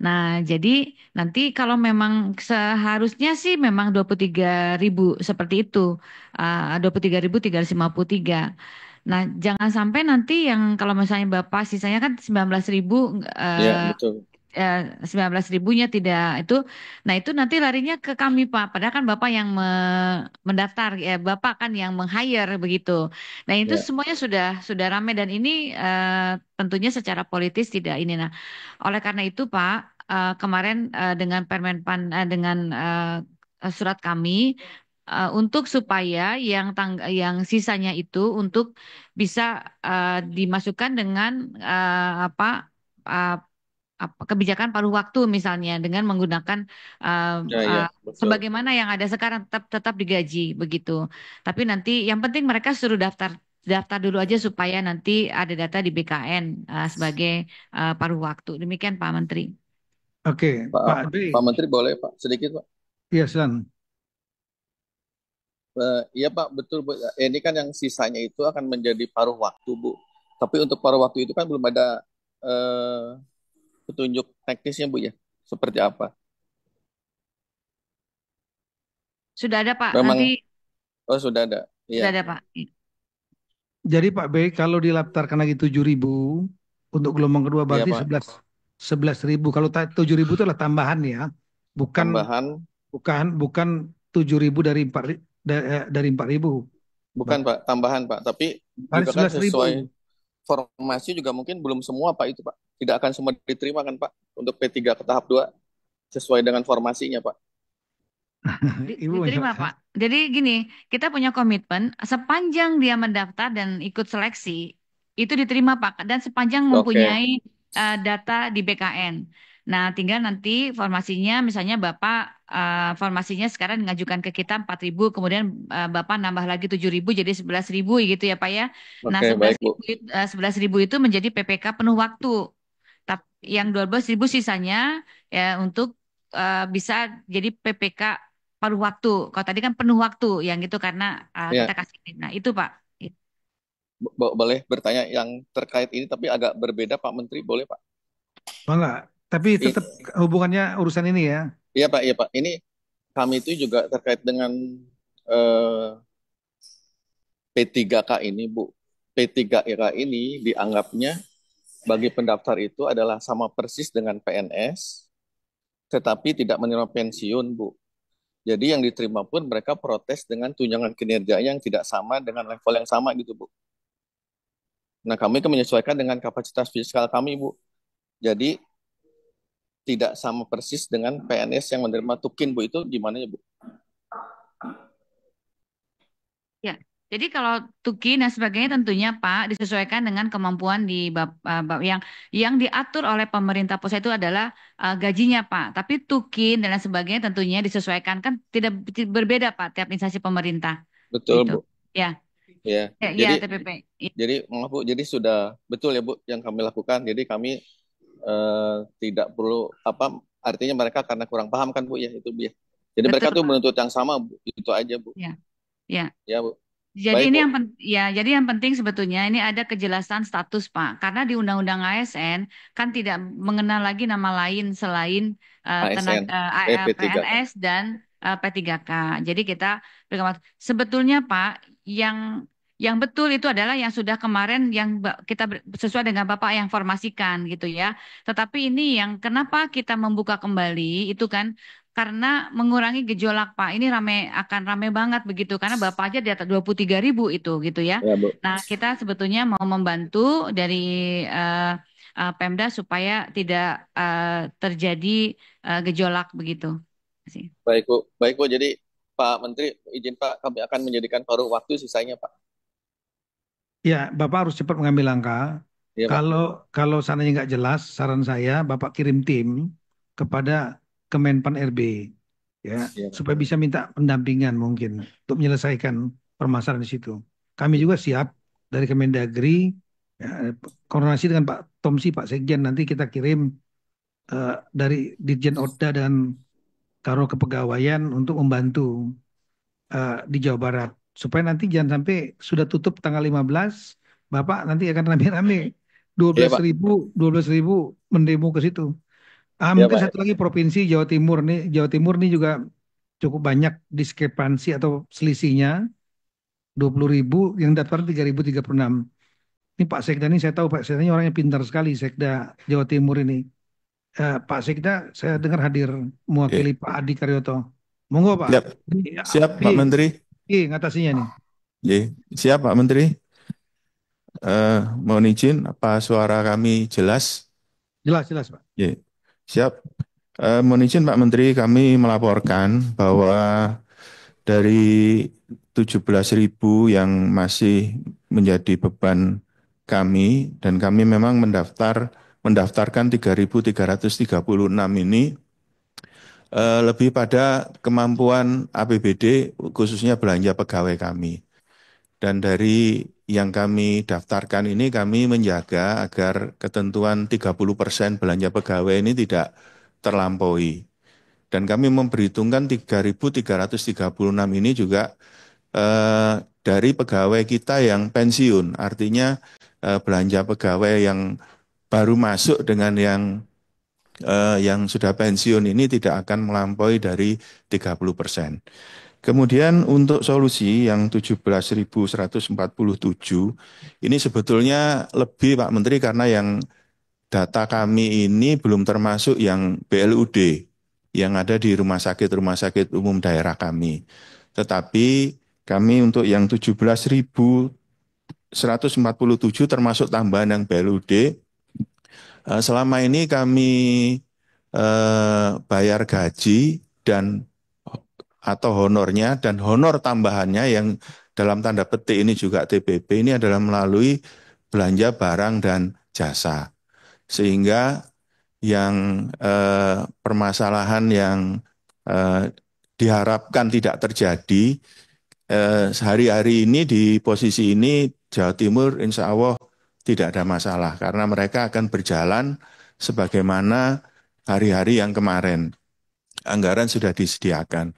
Nah, jadi nanti kalau memang seharusnya sih memang 23.000 seperti itu. 23.353. Nah, jangan sampai nanti yang kalau misalnya Bapak sisanya kan 19.000 Ya, betul. 19 ribunya tidak itu. Nah, itu nanti larinya ke kami, Pak. Padahal kan Bapak yang mendaftar, ya Bapak kan yang meng-hire begitu. Nah, itu Ya, semuanya sudah ramai dan ini tentunya secara politis tidak ini. Nah, oleh karena itu, Pak, kemarin dengan dengan surat kami untuk supaya yang sisanya itu untuk bisa dimasukkan dengan apa uh, kebijakan paruh waktu misalnya dengan menggunakan uh, ya, ya, uh, betul. sebagaimana yang ada sekarang tetap tetap digaji begitu. Tapi nanti yang penting mereka suruh daftar daftar dulu aja supaya nanti ada data di BKN sebagai paruh waktu. Demikian Pak Menteri. Oke, Pak, Pak B. Pak Menteri boleh Pak sedikit Pak? Iya, silakan. Iya Pak, betul Bu. Ini kan yang sisanya itu akan menjadi paruh waktu Bu. Tapi untuk paruh waktu itu kan belum ada eh, petunjuk teknisnya Bu ya. Seperti apa? Sudah ada Pak. Memang, Nanti oh sudah ada. Iya, sudah ada Pak. Jadi Pak B, kalau dilaftarkan lagi 7.000 untuk gelombang kedua iya berarti Pak. 11.000. Kalau 7.000 itu adalah tambahan ya, bukan Tambahan, bukan 7.000 dari 4.000. bukan Bapak, Pak, tambahan Pak. Tapi hari juga kan 11.000. sesuai formasi juga mungkin belum semua Pak itu Pak. Tidak akan semua diterima kan Pak untuk P3 ke tahap 2 sesuai dengan formasinya Pak. Ibu Diterima, Pak. Jadi gini, kita punya komitmen sepanjang dia mendaftar dan ikut seleksi itu diterima, Pak. Dan sepanjang Oke, mempunyai data di BKN. Nah, tinggal nanti formasinya, misalnya Bapak formasinya sekarang mengajukan ke kita 4.000, kemudian Bapak nambah lagi 7.000 jadi 11.000 gitu ya, Pak ya. Nah, oke baik Bu. 11.000 itu menjadi PPK penuh waktu. Tapi yang 12.000 sisanya ya untuk bisa jadi PPK paruh waktu. Kalau tadi kan penuh waktu yang gitu karena kita Ya, kasih. Nah, itu Pak. boleh bertanya yang terkait ini tapi agak berbeda Pak Menteri, boleh Pak? enggak, tapi I- tetap hubungannya urusan ini ya. Iya Pak, iya Pak. Ini kami itu juga terkait dengan eh, P3K ini Bu. P3K ini dianggapnya bagi pendaftar itu adalah sama persis dengan PNS, tetapi tidak menerima pensiun Bu. Jadi yang diterima pun mereka protes dengan tunjangan kinerja yang tidak sama dengan level yang sama gitu Bu. Nah kami kan menyesuaikan dengan kapasitas fiskal kami Bu. Jadi tidak sama persis dengan PNS yang menerima tukin Bu, itu gimana ya Bu? Ya. Jadi kalau tuki dan sebagainya tentunya Pak disesuaikan dengan kemampuan di yang diatur oleh pemerintah pusat itu adalah gajinya Pak. Tapi tuki dan lain sebagainya tentunya disesuaikan kan tidak berbeda Pak tiap instansi pemerintah Betul gitu. Bu. Ya, Ya. ya, ya Jadi TPP. jadi maaf Bu, jadi sudah betul ya Bu yang kami lakukan. Jadi kami tidak perlu apa artinya mereka karena kurang paham kan Bu ya itu Bu ya. Jadi mereka Betul tuh Pak. menuntut yang sama Bu. Itu aja Bu. Ya, ya. Ya Bu. Jadi Baik ini Bu. jadi yang penting sebetulnya ini ada kejelasan status Pak. Karena di Undang-Undang ASN kan tidak mengenal lagi nama lain selain ASN, P3K. PNS dan P3K. Jadi kita sebetulnya Pak yang yang betul itu adalah yang sudah kemarin yang sesuai dengan Bapak yang formasikan gitu ya. Tetapi ini yang kenapa kita membuka kembali itu kan karena mengurangi gejolak Pak. Ini akan rame banget begitu karena Bapak aja di atas 23.000 itu gitu ya. Ya Bu. Nah, kita sebetulnya mau membantu dari eh, Pemda supaya tidak terjadi gejolak begitu. Terima kasih. Baik Bu. Baik Bu. Jadi Pak Menteri izin Pak kami akan menjadikan paruh waktu sisanya Pak. Ya, Bapak harus cepat mengambil langkah. Iya Pak. Kalau kalau seandainya nggak jelas, saran saya Bapak kirim tim kepada Kemenpan RB, ya, Iya Pak. supaya bisa minta pendampingan mungkin untuk menyelesaikan permasalahan di situ. Kami juga siap dari Kemendagri, ya, koordinasi dengan Pak Tomsi, Pak Sekjen, nanti kita kirim dari Ditjen Otda dan Karo Kepegawaian untuk membantu di Jawa Barat. Supaya nanti jangan sampai sudah tutup tanggal 15, Bapak nanti akan rame-rame Iya 12 Pak, ribu, 12 ribu mendemo ke situ. iya Mungkin Pak. satu lagi provinsi Jawa Timur nih, Jawa Timur nih juga cukup banyak diskrepansi atau selisihnya. 20 ribu, yang daftar 3.036. Ini Pak Sekda ini saya tahu Pak Sekda ini orangnya pintar sekali, Sekda Jawa Timur ini. Pak Sekda saya dengar hadir Oke. mewakili Pak Adi Karyoto. Monggo Pak. Siap, siap Pak Menteri. Ngatasinya nih. Ye, siap Pak Menteri. Mohon izin, apa suara kami jelas? Jelas, jelas Pak. Ye, siap. Mohon izin Pak Menteri, kami melaporkan bahwa dari 17.000 yang masih menjadi beban kami, dan kami memang mendaftarkan 3.336 ini lebih pada kemampuan APBD khususnya belanja pegawai kami. Dan dari yang kami daftarkan ini kami menjaga agar ketentuan 30% belanja pegawai ini tidak terlampaui. Dan kami memperhitungkan 3.336 ini juga dari pegawai kita yang pensiun. Artinya belanja pegawai yang baru masuk dengan yang sudah pensiun ini tidak akan melampaui dari 30%. Kemudian untuk solusi yang 17.147 ini sebetulnya lebih Pak Menteri karena yang data kami ini belum termasuk yang BLUD yang ada di rumah sakit umum daerah kami. Tetapi kami untuk yang 17.147 termasuk tambahan yang BLUD, selama ini kami bayar gaji dan atau honornya dan honor tambahannya yang dalam tanda petik ini juga TPP ini adalah melalui belanja barang dan jasa. Sehingga yang permasalahan yang diharapkan tidak terjadi sehari-hari ini di posisi ini Jawa Timur insya Allah tidak ada masalah karena mereka akan berjalan sebagaimana hari-hari yang kemarin. Anggaran sudah disediakan.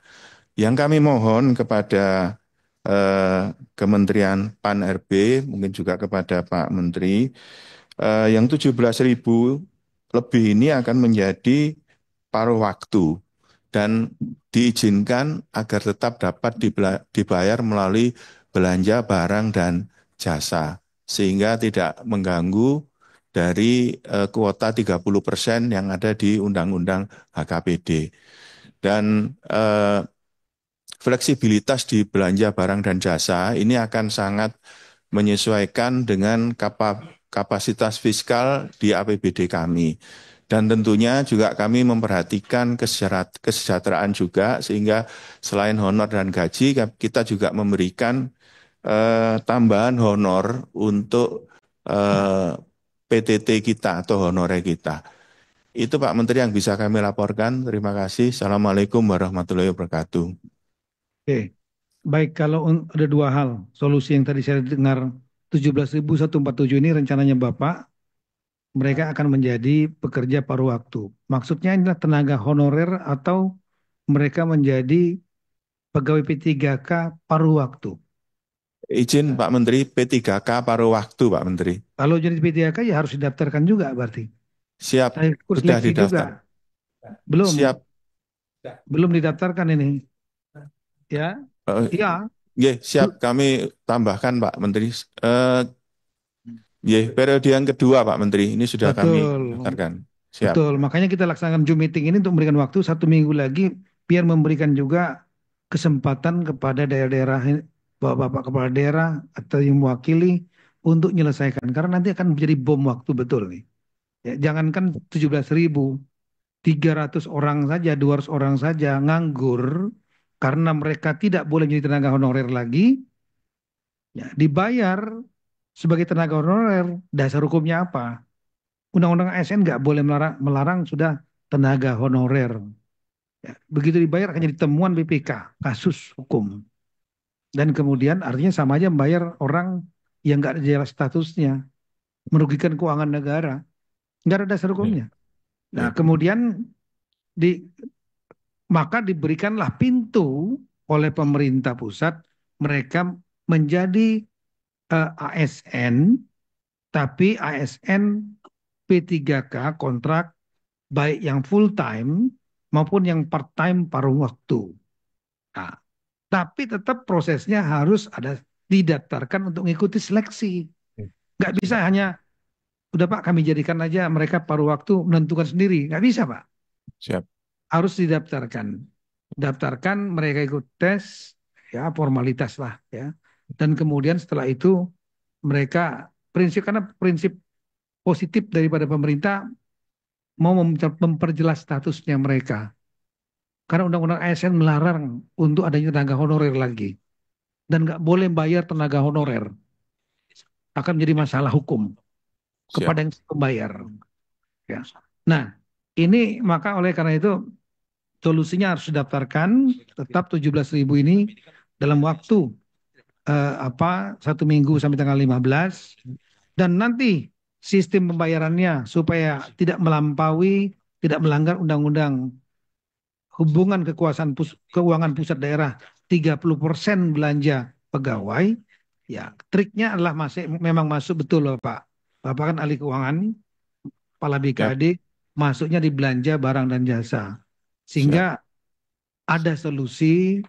Yang kami mohon kepada Kementerian Pan-RB, mungkin juga kepada Pak Menteri, yang 17.000 lebih ini akan menjadi paruh waktu dan diizinkan agar tetap dapat dibayar melalui belanja barang dan jasa, sehingga tidak mengganggu dari kuota 30% yang ada di Undang-Undang HKPD. Dan fleksibilitas di belanja barang dan jasa ini akan sangat menyesuaikan dengan kapasitas fiskal di APBD kami. Dan tentunya juga kami memperhatikan kesejahteraan juga sehingga selain honor dan gaji kita juga memberikan tambahan honor untuk PTT kita atau honorer kita. Itu Pak Menteri yang bisa kami laporkan. Terima kasih. Assalamualaikum warahmatullahi wabarakatuh. Oke. Baik, kalau ada dua hal. Solusi yang tadi saya dengar 17.147 ini rencananya Bapak, mereka akan menjadi pekerja paruh waktu. Maksudnya inilah tenaga honorer atau mereka menjadi pegawai P3K paruh waktu. Izin Pak Menteri, P3K paruh waktu Pak Menteri. Kalau jadi P3K ya harus didaftarkan juga berarti. Siap, Saya ikut sudah seleksi juga. didaftar. Belum, Siap. belum didaftarkan ini. Ya, iya. Siap kami tambahkan Pak Menteri. Periode yang kedua Pak Menteri, ini sudah kami Betul, daftarkan. Siap. betul. Makanya kita laksanakan Zoom meeting ini untuk memberikan waktu 1 minggu lagi, biar memberikan juga kesempatan kepada daerah-daerah, bapak-bapak kepala daerah atau yang mewakili untuk menyelesaikan. Karena nanti akan menjadi bom waktu betul nih. Ya, jangankan 17.000, 300 orang saja, 200 orang saja nganggur karena mereka tidak boleh menjadi tenaga honorer lagi, ya, dibayar sebagai tenaga honorer. Dasar hukumnya apa? Undang-undang ASN nggak boleh melarang sudah tenaga honorer. Ya, begitu dibayar akan jadi temuan BPK, kasus hukum. Dan kemudian artinya sama aja membayar orang yang nggak jelas statusnya, merugikan keuangan negara. Nggak ada dasar hukumnya. Nah, kemudian di, maka diberikanlah pintu oleh pemerintah pusat mereka menjadi ASN tapi ASN P3K kontrak baik yang full time maupun yang part time paruh waktu. Nah, tapi tetap prosesnya harus ada didaftarkan untuk mengikuti seleksi. Nggak bisa hanya udah Pak kami jadikan aja mereka paruh waktu menentukan sendiri. Nggak bisa Pak. Siap. Harus didaftarkan. Daftarkan mereka ikut tes ya formalitas lah ya. Dan kemudian setelah itu mereka karena prinsip positif daripada pemerintah mau memperjelas statusnya mereka. Karena Undang-Undang ASN melarang untuk adanya tenaga honorer lagi. Dan nggak boleh bayar tenaga honorer. Akan menjadi masalah hukum Siap. kepada yang pembayar. Ya. Nah, ini maka oleh karena itu solusinya harus didaftarkan tetap 17.000 ini dalam waktu 1 minggu sampai tanggal 15 dan nanti sistem pembayarannya supaya tidak melampaui, tidak melanggar undang-undang hubungan keuangan pusat daerah 30% belanja pegawai. Ya, triknya adalah memang masuk betul loh Pak. Bapak kan ahli keuangan, kepala Siap. BKD, masuknya di belanja barang dan jasa. Siap. Sehingga ada solusi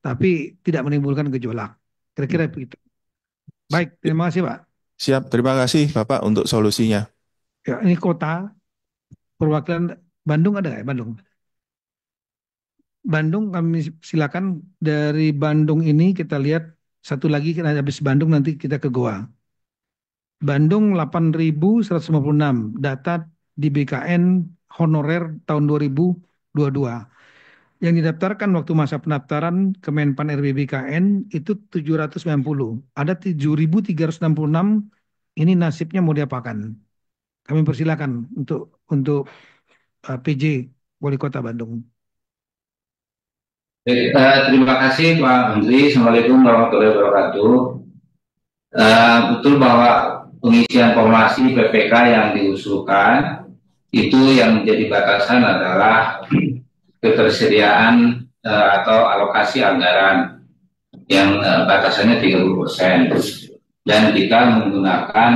tapi tidak menimbulkan gejolak. Kira-kira begitu. Baik, terima kasih Pak. Siap, terima kasih Bapak untuk solusinya. Ya, ini kota perwakilan Bandung ada nggak ya? Bandung kami silakan dari Bandung ini kita lihat satu lagi kita habis Bandung nanti kita ke Goa. Bandung 8.156 data di BKN honorer tahun 2022. Yang didaftarkan waktu masa pendaftaran Kemenpan RB BKN itu 790. Ada 7.366 ini nasibnya mau diapakan? Kami persilakan untuk PJ Wali Kota Bandung. Terima kasih Pak Menteri. Assalamualaikum warahmatullahi wabarakatuh. Betul bahwa pengisian formasi PPK yang diusulkan itu yang menjadi batasan adalah ketersediaan atau alokasi anggaran yang batasannya 30%. Dan kita menggunakan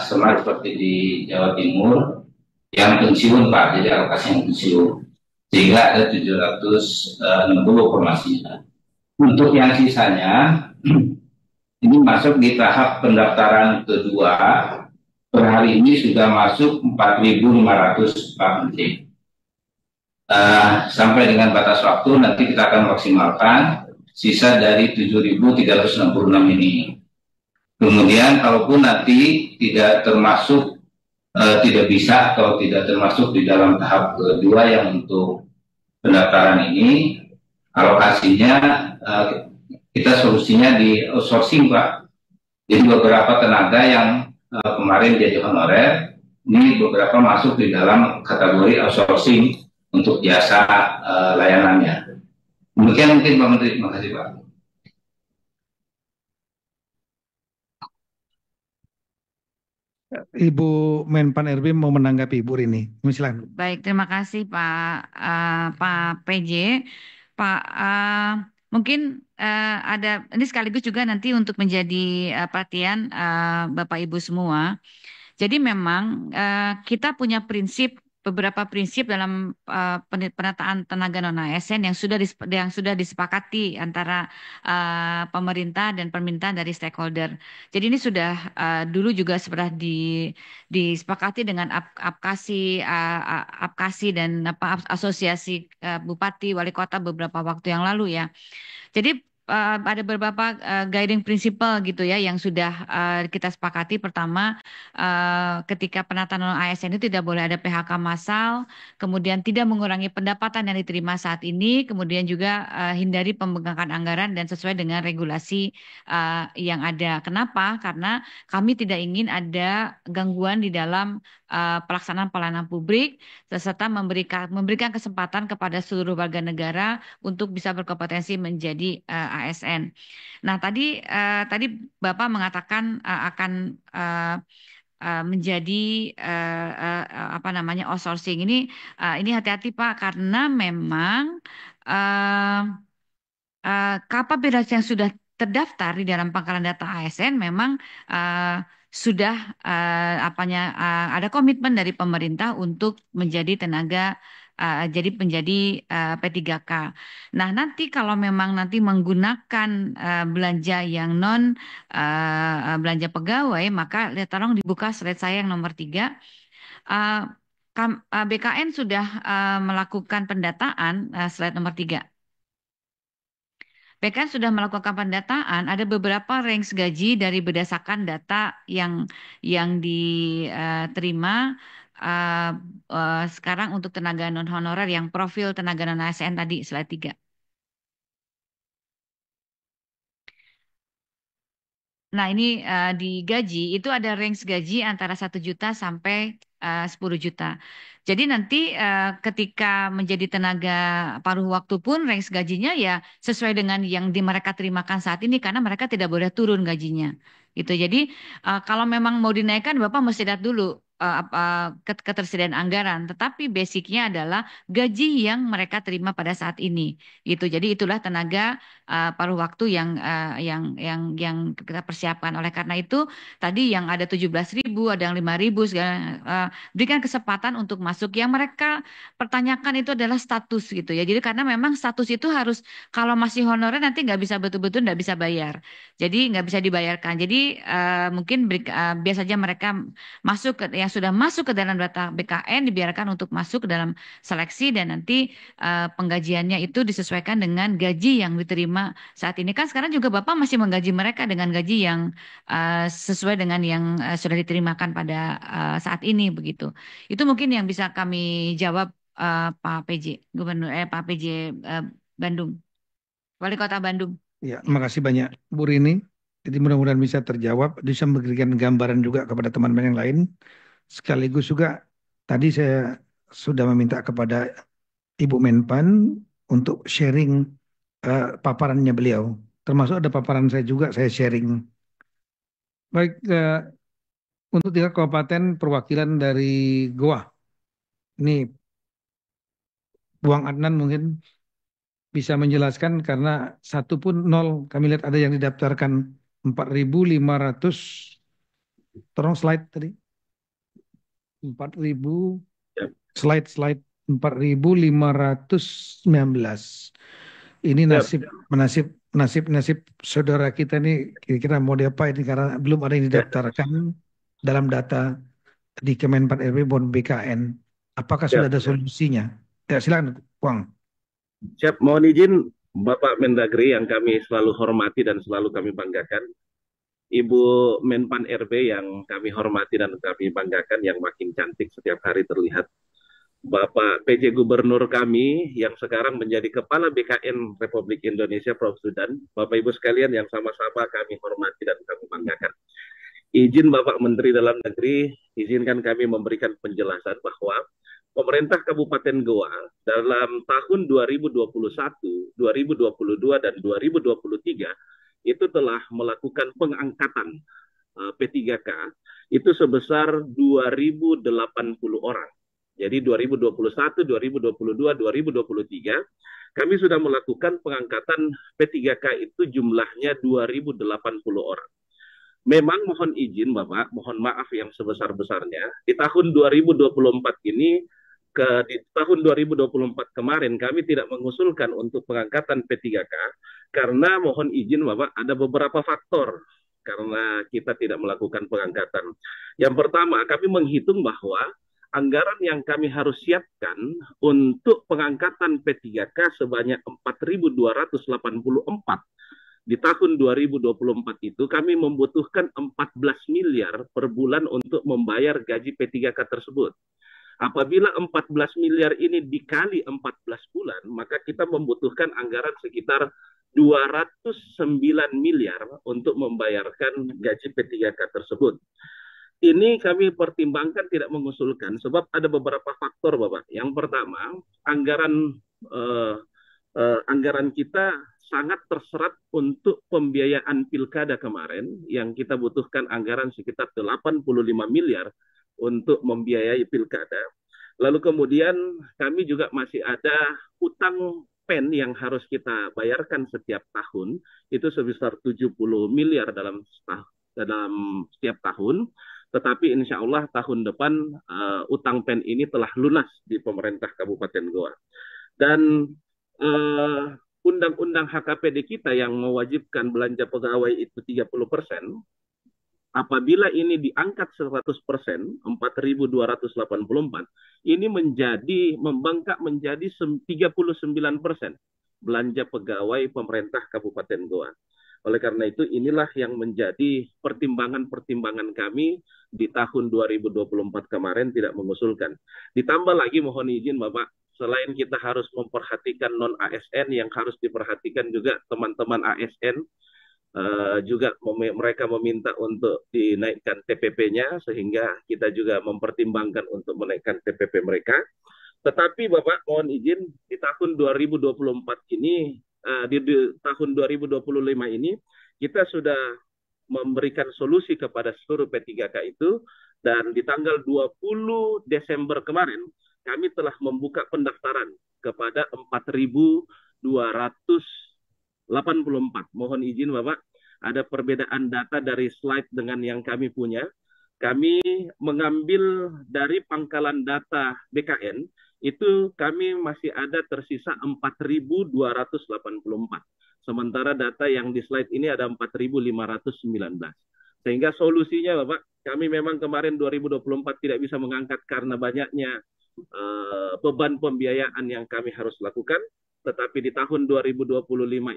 sama seperti di Jawa Timur yang pensiun Pak, jadi alokasi yang pensiun. Sehingga ada 760 formasinya. Untuk yang sisanya, ini masuk di tahap pendaftaran kedua. Per hari ini sudah masuk 4.500 Pak Menteri. Sampai dengan batas waktu nanti kita akan maksimalkan sisa dari 7.366 ini. Kemudian kalaupun nanti tidak termasuk tidak bisa atau tidak termasuk di dalam tahap kedua yang untuk pendaftaran ini, alokasinya kita solusinya di outsourcing Pak. Jadi beberapa tenaga yang kemarin jadi honorer, ini beberapa masuk di dalam kategori outsourcing untuk jasa layanannya. Demikian mungkin Pak Menteri, terima kasih Pak. Ibu Menpan RB mau menanggapi Ibu Rini. Silakan. Baik, terima kasih Pak PJ. Pak, mungkin ada ini sekaligus juga nanti untuk menjadi perhatian Bapak Ibu semua. Jadi memang kita punya beberapa prinsip dalam penataan tenaga non ASN yang sudah disepakati antara pemerintah dan permintaan dari stakeholder. Jadi ini sudah dulu juga sudah disepakati dengan Apkasi dan asosiasi bupati wali kota beberapa waktu yang lalu ya. Jadi ada beberapa guiding principle gitu ya yang sudah kita sepakati. Pertama, ketika penataan non ASN itu tidak boleh ada PHK massal, kemudian tidak mengurangi pendapatan yang diterima saat ini, kemudian juga hindari pembengkakan anggaran dan sesuai dengan regulasi yang ada. Kenapa? Karena kami tidak ingin ada gangguan di dalam pelaksanaan pelayanan publik, serta memberikan kesempatan kepada seluruh warga negara untuk bisa berkompetensi menjadi ASN. Nah, tadi Bapak mengatakan akan menjadi outsourcing ini hati-hati Pak karena memang kapabilitas yang sudah terdaftar di dalam pangkalan data ASN memang sudah ada komitmen dari pemerintah untuk menjadi menjadi P3K. Nah, nanti kalau memang nanti menggunakan belanja yang non belanja pegawai, maka tolong dibuka slide saya yang nomor 3. Eh, BKN sudah melakukan pendataan, slide nomor 3. BKN sudah melakukan pendataan, ada beberapa range gaji dari berdasarkan data yang diterima sekarang untuk tenaga non honorer yang profil tenaga non ASN tadi, slide 3. Nah, ini di gaji itu ada range gaji antara 1 juta sampai 10 juta. Jadi nanti ketika menjadi tenaga paruh waktu pun range gajinya ya sesuai dengan yang mereka terimakan saat ini karena mereka tidak boleh turun gajinya. Gitu. Jadi kalau memang mau dinaikkan Bapak mesti lihat dulu ketersediaan anggaran. Tetapi basicnya adalah gaji yang mereka terima pada saat ini. Gitu. Jadi itulah tenaga paruh waktu yang kita persiapkan. Oleh karena itu tadi yang ada 17.000, ada yang 5.000 berikan kesempatan untuk masuk. Yang mereka pertanyakan itu adalah status gitu ya. Jadi karena memang status itu harus kalau masih honorer nanti nggak bisa betul-betul nggak bisa bayar. Jadi nggak bisa dibayarkan. Jadi mungkin biar saja mereka yang sudah masuk ke dalam data BKN dibiarkan untuk masuk ke dalam seleksi dan nanti penggajiannya itu disesuaikan dengan gaji yang diterima saat ini. Kan sekarang juga Bapak masih menggaji mereka dengan gaji yang sesuai dengan yang sudah diterimakan pada saat ini begitu. Itu mungkin yang bisa kami jawab Pak PJ Pak PJ Bandung, Wali Kota Bandung. Ya, makasih banyak Bu Rini. Jadi mudah-mudahan bisa terjawab, bisa memberikan gambaran juga kepada teman-teman yang lain. Sekaligus juga tadi saya sudah meminta kepada Ibu Menpan untuk sharing paparannya beliau. Termasuk ada paparan saya juga, saya sharing. Baik, untuk 3 kabupaten perwakilan dari Goa. Ini Buang Adnan mungkin bisa menjelaskan karena satu pun nol. Kami lihat ada yang didaftarkan 4.500. Tolong slide tadi. 4.000 slide 4.519. Ini nasib saudara kita ini kira-kira mau diapain ini karena belum ada yang didaftarkan dalam data di Kemenpan RB maupun BKN. Apakah sudah ada solusinya? Ya, silakan, Wang. Siap, mohon izin Bapak Mendagri yang kami selalu hormati dan selalu kami banggakan. Ibu Menpan RB yang kami hormati dan kami banggakan yang makin cantik setiap hari terlihat. Bapak PJ Gubernur kami yang sekarang menjadi Kepala BKN Republik Indonesia Prof. Sudan. Bapak Ibu sekalian yang sama-sama kami hormati dan kami banggakan. Izin Bapak Menteri Dalam Negeri, izinkan kami memberikan penjelasan bahwa pemerintah Kabupaten Goa dalam tahun 2021, 2022, dan 2023 itu telah melakukan pengangkatan P3K itu sebesar 2.080 orang. Jadi 2021, 2022, 2023 kami sudah melakukan pengangkatan P3K itu jumlahnya 2.080 orang. Memang mohon izin Bapak, mohon maaf yang sebesar-besarnya. Di tahun 2024 ini, di tahun 2024 kemarin kami tidak mengusulkan untuk pengangkatan P3K karena mohon izin Bapak ada beberapa faktor karena kita tidak melakukan pengangkatan. Yang pertama, kami menghitung bahwa anggaran yang kami harus siapkan untuk pengangkatan P3K sebanyak 4.284 di tahun 2024 itu kami membutuhkan 14 miliar per bulan untuk membayar gaji P3K tersebut. Apabila 14 miliar ini dikali 14 bulan, maka kita membutuhkan anggaran sekitar 209 miliar untuk membayarkan gaji P3K tersebut. Ini kami pertimbangkan tidak mengusulkan sebab ada beberapa faktor Bapak. Yang pertama, anggaran kita sangat terserat untuk pembiayaan pilkada kemarin yang kita butuhkan anggaran sekitar 85 miliar untuk membiayai pilkada. Lalu kemudian kami juga masih ada utang PEN yang harus kita bayarkan setiap tahun itu sebesar 70 miliar dalam dalam setiap tahun, tetapi insya Allah tahun depan utang PEN ini telah lunas di pemerintah Kabupaten Goa. Dan undang-undang HKPD kita yang mewajibkan belanja pegawai itu 30%, apabila ini diangkat 100%, 4.284, ini membengkak menjadi 39% belanja pegawai pemerintah Kabupaten Goa. Oleh karena itu, inilah yang menjadi pertimbangan-pertimbangan kami di tahun 2024 kemarin tidak mengusulkan. Ditambah lagi, mohon izin Bapak, selain kita harus memperhatikan non-ASN, yang harus diperhatikan juga teman-teman ASN, juga mereka meminta untuk dinaikkan TPP-nya, sehingga kita juga mempertimbangkan untuk menaikkan TPP mereka. Tetapi Bapak mohon izin, di tahun 2024 ini, di tahun 2025 ini, kita sudah memberikan solusi kepada seluruh P3K itu, dan di tanggal 20 Desember kemarin, kami telah membuka pendaftaran kepada 4.284. Mohon izin Bapak, ada perbedaan data dari slide dengan yang kami punya. Kami mengambil dari pangkalan data BKN, itu kami masih ada tersisa 4.284. Sementara data yang di slide ini ada 4.519. Sehingga solusinya Bapak, kami memang kemarin 2024 tidak bisa mengangkat karena banyaknya beban pembiayaan yang kami harus lakukan. Tetapi di tahun 2025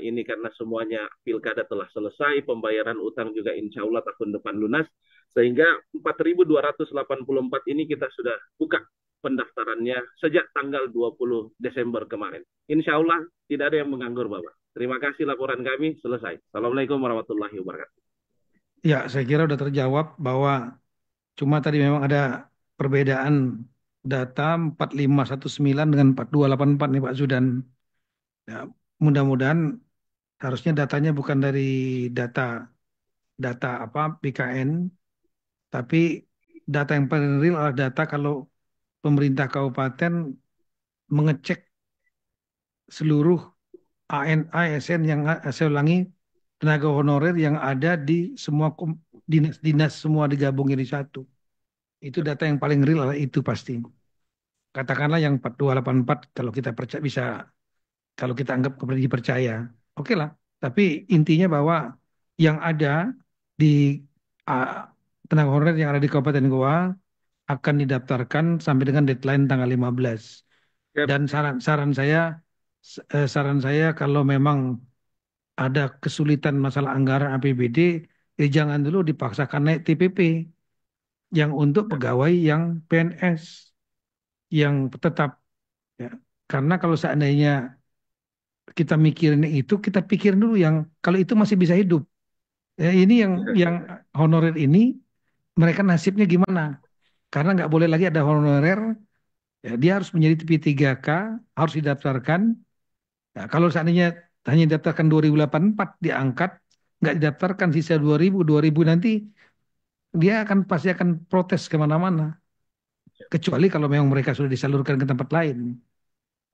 ini karena semuanya pilkada telah selesai, pembayaran utang juga insya Allah tahun depan lunas, sehingga 4.284 ini kita sudah buka pendaftarannya sejak tanggal 20 Desember kemarin. Insya Allah tidak ada yang menganggur Bapak. Terima kasih, laporan kami selesai. Assalamualaikum warahmatullahi wabarakatuh. Ya, saya kira sudah terjawab bahwa cuma tadi memang ada perbedaan data 4519 dengan 4284 nih Pak Zudan. Ya, mudah-mudahan harusnya datanya bukan dari data data apa BKN, tapi data yang paling real adalah data kalau pemerintah kabupaten mengecek seluruh ASN yang saya ulangi tenaga honorer yang ada di semua dinas-dinas semua digabungin di satu. Itu data yang paling real adalah itu pasti. Katakanlah yang 4284 kalau kita percaya bisa, kalau kita anggap kemudian dipercaya. Oke lah. Tapi intinya bahwa yang ada di uh, tenaga honorer yang ada di Kabupaten Goa akan didaftarkan sampai dengan deadline tanggal 15. Yep. Dan saran saya kalau memang ada kesulitan masalah anggaran APBD, jangan dulu dipaksakan naik TPP yang untuk pegawai yang PNS yang tetap, ya. Karena kalau seandainya kita mikirin itu, kita pikirin dulu yang kalau itu masih bisa hidup. Ya, ini yang honorer ini mereka nasibnya gimana? Karena nggak boleh lagi ada honorer, ya, dia harus menjadi P3K, harus didaftarkan. Ya, kalau seandainya hanya didaftarkan 2084 diangkat, nggak didaftarkan sisa 2000 nanti dia pasti akan protes kemana-mana. Kecuali kalau memang mereka sudah disalurkan ke tempat lain.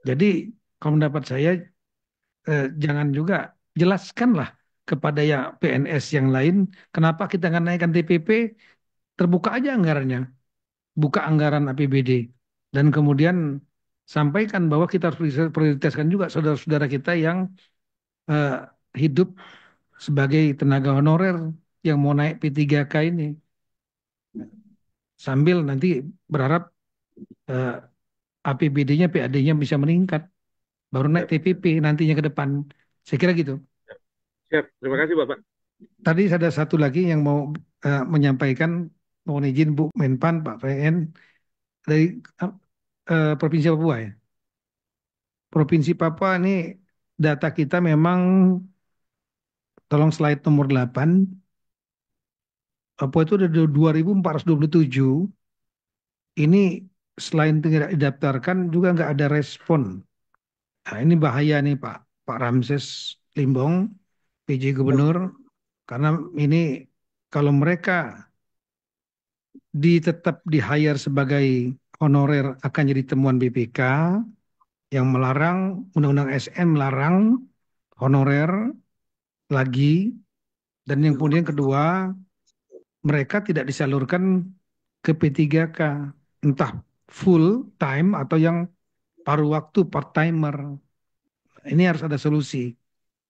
Jadi kalau mendapat saya jangan juga jelaskanlah kepada ya PNS yang lain kenapa kita nggak naikkan TPP, terbuka aja anggarannya, buka anggaran APBD dan kemudian sampaikan bahwa kita harus prioritaskan juga saudara-saudara kita yang eh, hidup sebagai tenaga honorer yang mau naik P3K ini, sambil nanti berharap APBD-nya, PAD-nya bisa meningkat, baru naik TPP nantinya ke depan. Saya kira gitu. Siap, terima kasih Bapak. Tadi ada satu lagi yang mau menyampaikan, mohon izin Bu Menpan, Pak PN, dari Provinsi Papua ya. Provinsi Papua ini data kita memang, tolong slide nomor 8, Papua itu ada 2.427. Ini selain tidak didaftarkan juga nggak ada respon. Nah, ini bahaya nih Pak Ramses Limbong, PJ Gubernur, karena ini kalau mereka tetap di hire sebagai honorer akan jadi temuan BPK yang melarang, Undang-Undang SN melarang honorer lagi, dan yang kemudian kedua mereka tidak disalurkan ke P3K, entah full time atau yang paruh waktu part timer. Ini harus ada solusi.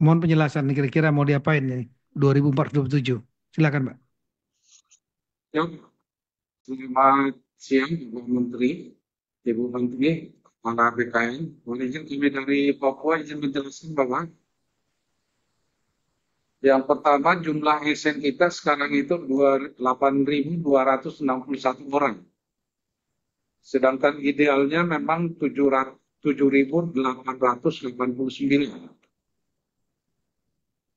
Mohon penjelasan nih, kira-kira mau diapain nih 2047. Silakan, Pak. Ya, selamat siang Bapak Menteri, Ibu Menteri, para BKN. Mohon izin kami dari Papua izin menjelaskan Bapak. Yang pertama jumlah ASN kita sekarang itu 8.261 orang. Sedangkan idealnya memang 7.889.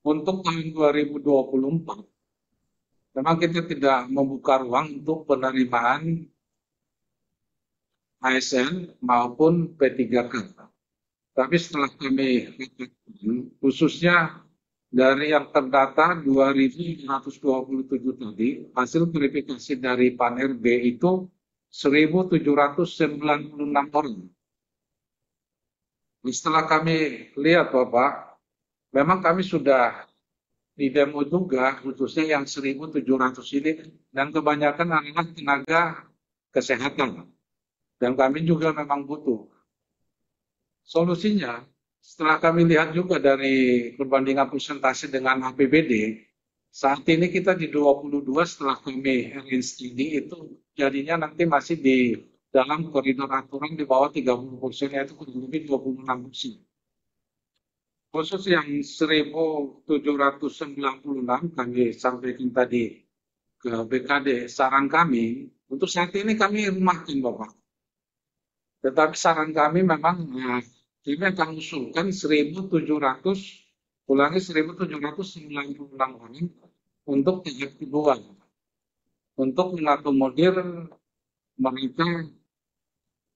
Untuk tahun 2024, memang kita tidak membuka ruang untuk penerimaan ASN maupun P3K. Tapi setelah kami khususnya dari yang terdata 2.127 tadi, hasil verifikasi dari PAN RB itu 1.796 orang. Setelah kami lihat Bapak, memang kami sudah di demo juga, khususnya yang 1.700 ini, dan kebanyakan adalah tenaga kesehatan. Dan kami juga memang butuh. Solusinya, setelah kami lihat juga dari perbandingan persentase dengan APBD, saat ini kita di 22 setelah kami arrange ini itu jadinya nanti masih di dalam koridor aturan di bawah 30%, yaitu kurang lebih 26%. Khusus yang 1.796 kami sampaikan tadi ke BKD, saran kami, untuk saat ini kami rumahkan Bapak. Tetapi saran kami memang kami akan usulkan 1.700, ulangi 1.796 orang untuk tahap kedua. Untuk mengakomodir mereka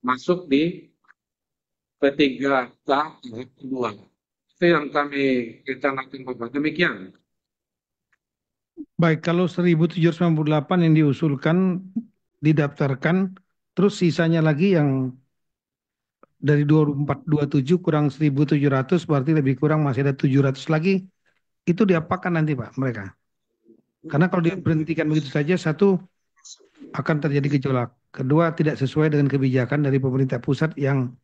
masuk di P3K tahap kedua. Itu yang kami rencanakan Bapak. Demikian. Baik, kalau 1.798 yang diusulkan, didaftarkan, terus sisanya lagi yang dari 2427 kurang 1.700, berarti lebih kurang masih ada 700 lagi. Itu diapakan nanti Pak mereka? Karena kalau diberhentikan begitu saja, satu, akan terjadi gejolak. Kedua, tidak sesuai dengan kebijakan dari pemerintah pusat yang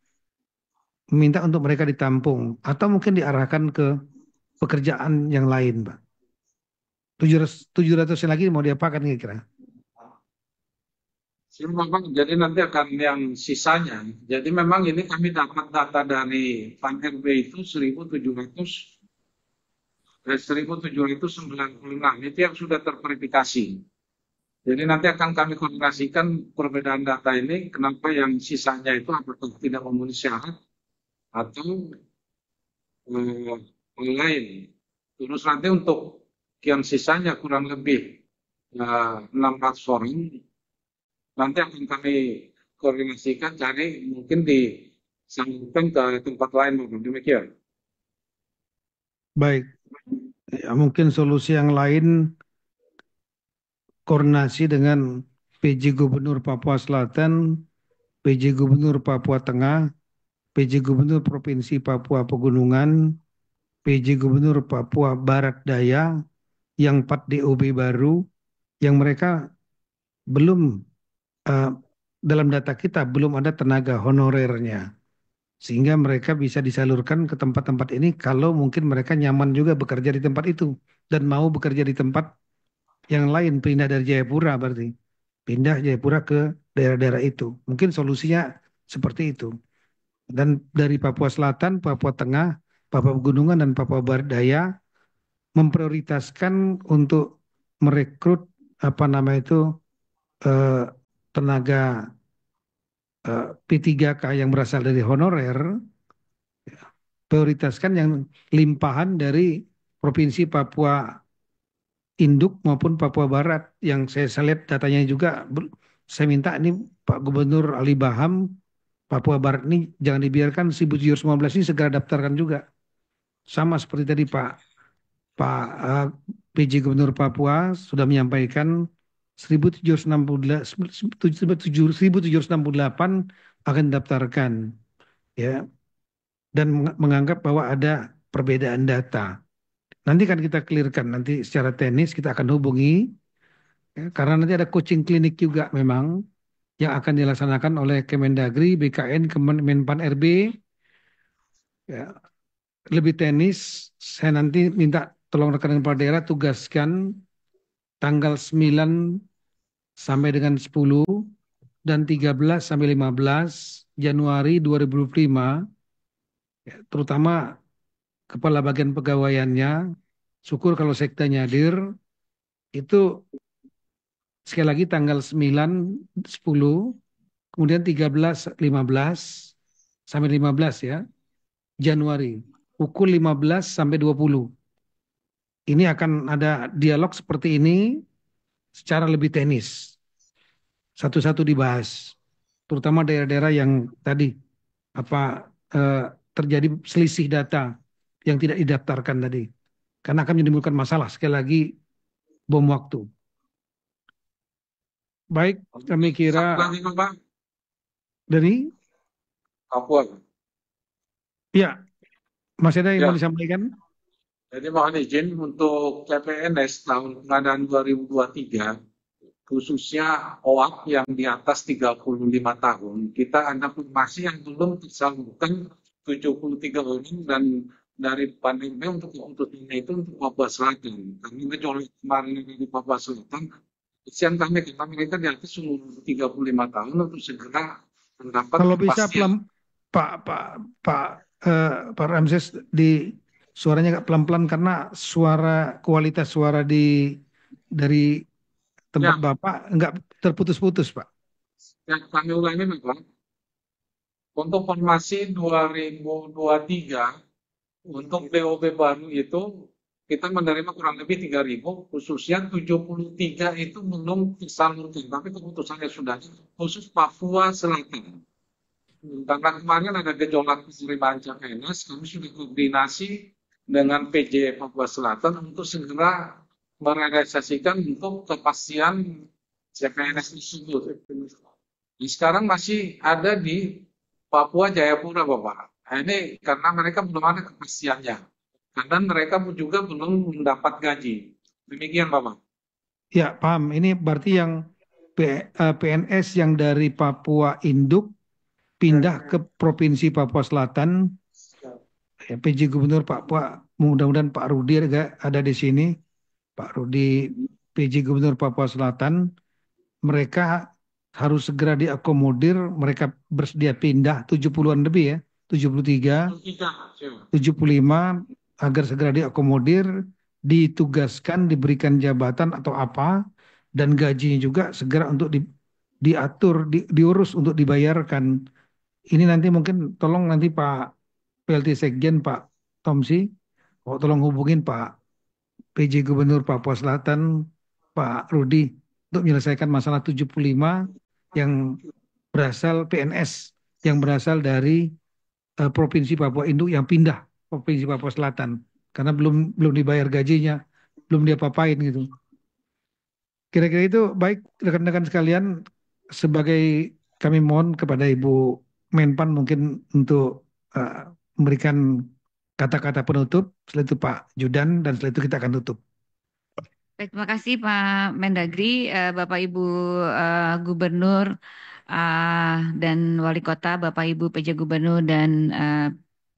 meminta untuk mereka ditampung. Atau mungkin diarahkan ke pekerjaan yang lain Pak. 700 lagi mau diapakan kira-kira? Memang jadi nanti akan yang sisanya. Jadi memang ini kami dapat data dari PAN RB itu 1.796 itu yang sudah terverifikasi. Jadi nanti akan kami koordinasikan perbedaan data ini, kenapa yang sisanya itu apakah tidak memenuhi syarat atau lain. Terus nanti untuk yang sisanya kurang lebih 600 orang, nanti akan kami koordinasikan cari mungkin disambungkan ke tempat lain. Demikian. Baik, ya, mungkin solusi yang lain koordinasi dengan PJ Gubernur Papua Selatan, PJ Gubernur Papua Tengah, PJ Gubernur Provinsi Papua Pegunungan, PJ Gubernur Papua Barat Daya, yang 4 DOB baru, yang mereka belum dalam data kita belum ada tenaga honorernya, sehingga mereka bisa disalurkan ke tempat-tempat ini kalau mungkin mereka nyaman juga bekerja di tempat itu dan mau bekerja di tempat yang lain, pindah dari Jayapura berarti pindah Jayapura ke daerah-daerah itu. Mungkin solusinya seperti itu. Dan dari Papua Selatan, Papua Tengah, Papua Pegunungan dan Papua Barat Daya memprioritaskan untuk merekrut tenaga P3K yang berasal dari honorer, prioritaskan yang limpahan dari Provinsi Papua Induk maupun Papua Barat. Yang saya lihat datanya juga, saya minta ini Pak Gubernur Ali Baham, Papua Barat ini jangan dibiarkan 1.715 ini segera daftarkan juga. Sama seperti tadi PJ Gubernur Papua sudah menyampaikan 1.768 akan didaftarkan, ya, dan menganggap bahwa ada perbedaan data. Nanti kan kita clearkan, nanti secara teknis kita akan hubungi Ya, karena nanti ada coaching klinik juga memang yang akan dilaksanakan oleh Kemendagri, BKN, Menpan RB. Ya, lebih teknis, saya nanti minta tolong rekan kepala daerah tugaskan tanggal 9 sampai dengan 10 dan 13 sampai 15 Januari 2025, ya, terutama kepala bagian pegawaiannya, syukur kalau sektanya hadir, itu sekali lagi tanggal 9, 10, kemudian 13, 15 sampai 15 ya, Januari, pukul 15 sampai 20. Ini akan ada dialog seperti ini secara lebih teknis. Satu-satu dibahas, terutama daerah-daerah yang tadi apa terjadi selisih data yang tidak didaftarkan tadi, karena akan menimbulkan masalah sekali lagi bom waktu. Baik, kami Satu kira lagi Pak, dari Papua. ya, masih ada yang mau Ya, disampaikan? jadi mohon izin untuk CPNS tahun pengadaan 2023, khususnya OAK yang di atas 35 tahun, kita ada masih yang belum tersalurkan 73 orang, dan dari pandemi untuk ini itu untuk Papua Selatan. Kami mencolok kemarin di Papua Selatan, kesian kami minta di atas umur 35 tahun untuk segera mendapat Kalau bisa kepastian. Pak Ramses, di suaranya agak pelan-pelan karena kualitas suara dari tempat Ya, Bapak enggak terputus-putus, Pak. yang kami ulangi Bapak, untuk formasi 2023, untuk BOB baru itu kita menerima kurang lebih 3.000, khususnya 73 itu belum tersalurkan, tapi keputusannya sudah, khusus Papua Selatan. Karena kemarin ada gejolak penerimaan CPNS, kami sudah koordinasi dengan PJ Papua Selatan untuk segera merealisasikan untuk kepastian CPNS tersebut. Sekarang masih ada di Papua Jayapura, Bapak. Nah, ini karena mereka belum ada kepastiannya. Karena mereka juga belum mendapat gaji. Demikian, Bapak. Ya, paham. Ini berarti yang PNS yang dari Papua Induk pindah ke Provinsi Papua Selatan. Ya, PJ Gubernur Papua, mudah-mudahan Pak Rudi ada di sini. Pak Rudi, PJ Gubernur Papua Selatan, mereka harus segera diakomodir, mereka bersedia pindah 70-an lebih ya, 73, 75, agar segera diakomodir, ditugaskan, diberikan jabatan atau apa, dan gajinya juga segera untuk diatur, diurus untuk dibayarkan. Ini nanti mungkin tolong nanti Pak PLT Sekjen Pak Tomsi, tolong hubungin Pak PJ Gubernur Papua Selatan, Pak Rudi, untuk menyelesaikan masalah 75 yang berasal PNS, yang berasal dari Provinsi Papua Induk yang pindah Provinsi Papua Selatan, karena belum dibayar gajinya, belum dia papain gitu. Kira-kira itu baik rekan-rekan sekalian, sebagai kami mohon kepada Ibu Menpan mungkin untuk memberikan kata-kata penutup, setelah itu Pak Judan, dan setelah itu kita akan tutup. Baik, terima kasih Pak Mendagri, Bapak Ibu Gubernur dan Wali Kota, Bapak Ibu PJ Gubernur dan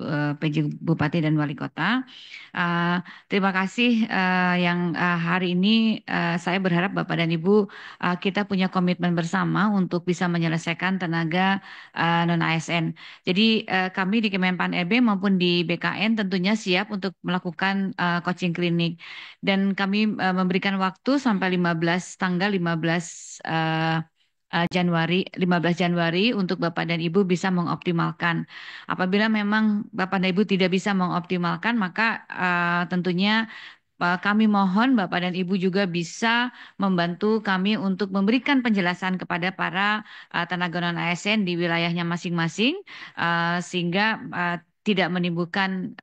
PJ Bupati dan Wali Kota. Terima kasih yang hari ini saya berharap Bapak dan Ibu kita punya komitmen bersama untuk bisa menyelesaikan tenaga non-ASN. Jadi kami di Kemenpan RB maupun di BKN tentunya siap untuk melakukan coaching klinik, dan kami memberikan waktu sampai tanggal 15 Januari untuk Bapak dan Ibu bisa mengoptimalkan. Apabila memang Bapak dan Ibu tidak bisa mengoptimalkan, maka tentunya kami mohon Bapak dan Ibu juga bisa membantu kami untuk memberikan penjelasan kepada para tenaga non-ASN di wilayahnya masing-masing, sehingga tidak menimbulkan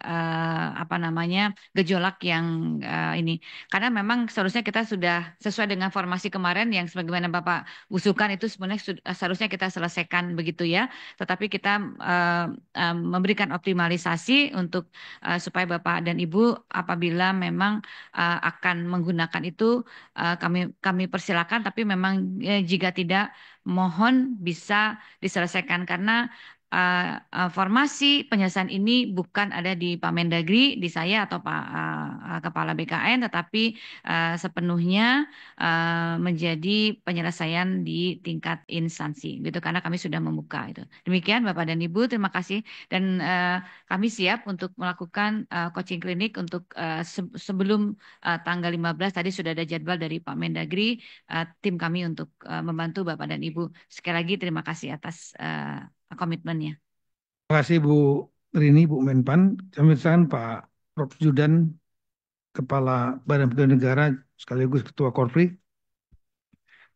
gejolak yang ini. Karena memang seharusnya kita sudah sesuai dengan formasi kemarin yang sebagaimana Bapak usulkan itu sebenarnya seharusnya kita selesaikan begitu ya. Tetapi kita memberikan optimalisasi untuk supaya Bapak dan Ibu apabila memang akan menggunakan itu kami persilakan, tapi memang jika tidak mohon bisa diselesaikan karena formasi penyelesaian ini bukan ada di Pak Mendagri, di saya atau Pak Kepala BKN, tetapi sepenuhnya menjadi penyelesaian di tingkat instansi, gitu. Karena kami sudah membuka itu. Demikian Bapak dan Ibu, terima kasih dan kami siap untuk melakukan coaching klinik untuk sebelum tanggal 15 tadi sudah ada jadwal dari Pak Mendagri, tim kami untuk membantu Bapak dan Ibu. Sekali lagi terima kasih atas komitmennya. Terima kasih Bu Rini, Bu Menpan. Kami persilakan Pak Prof. Judan, Kepala Badan Pegawai Negara sekaligus Ketua Korpri.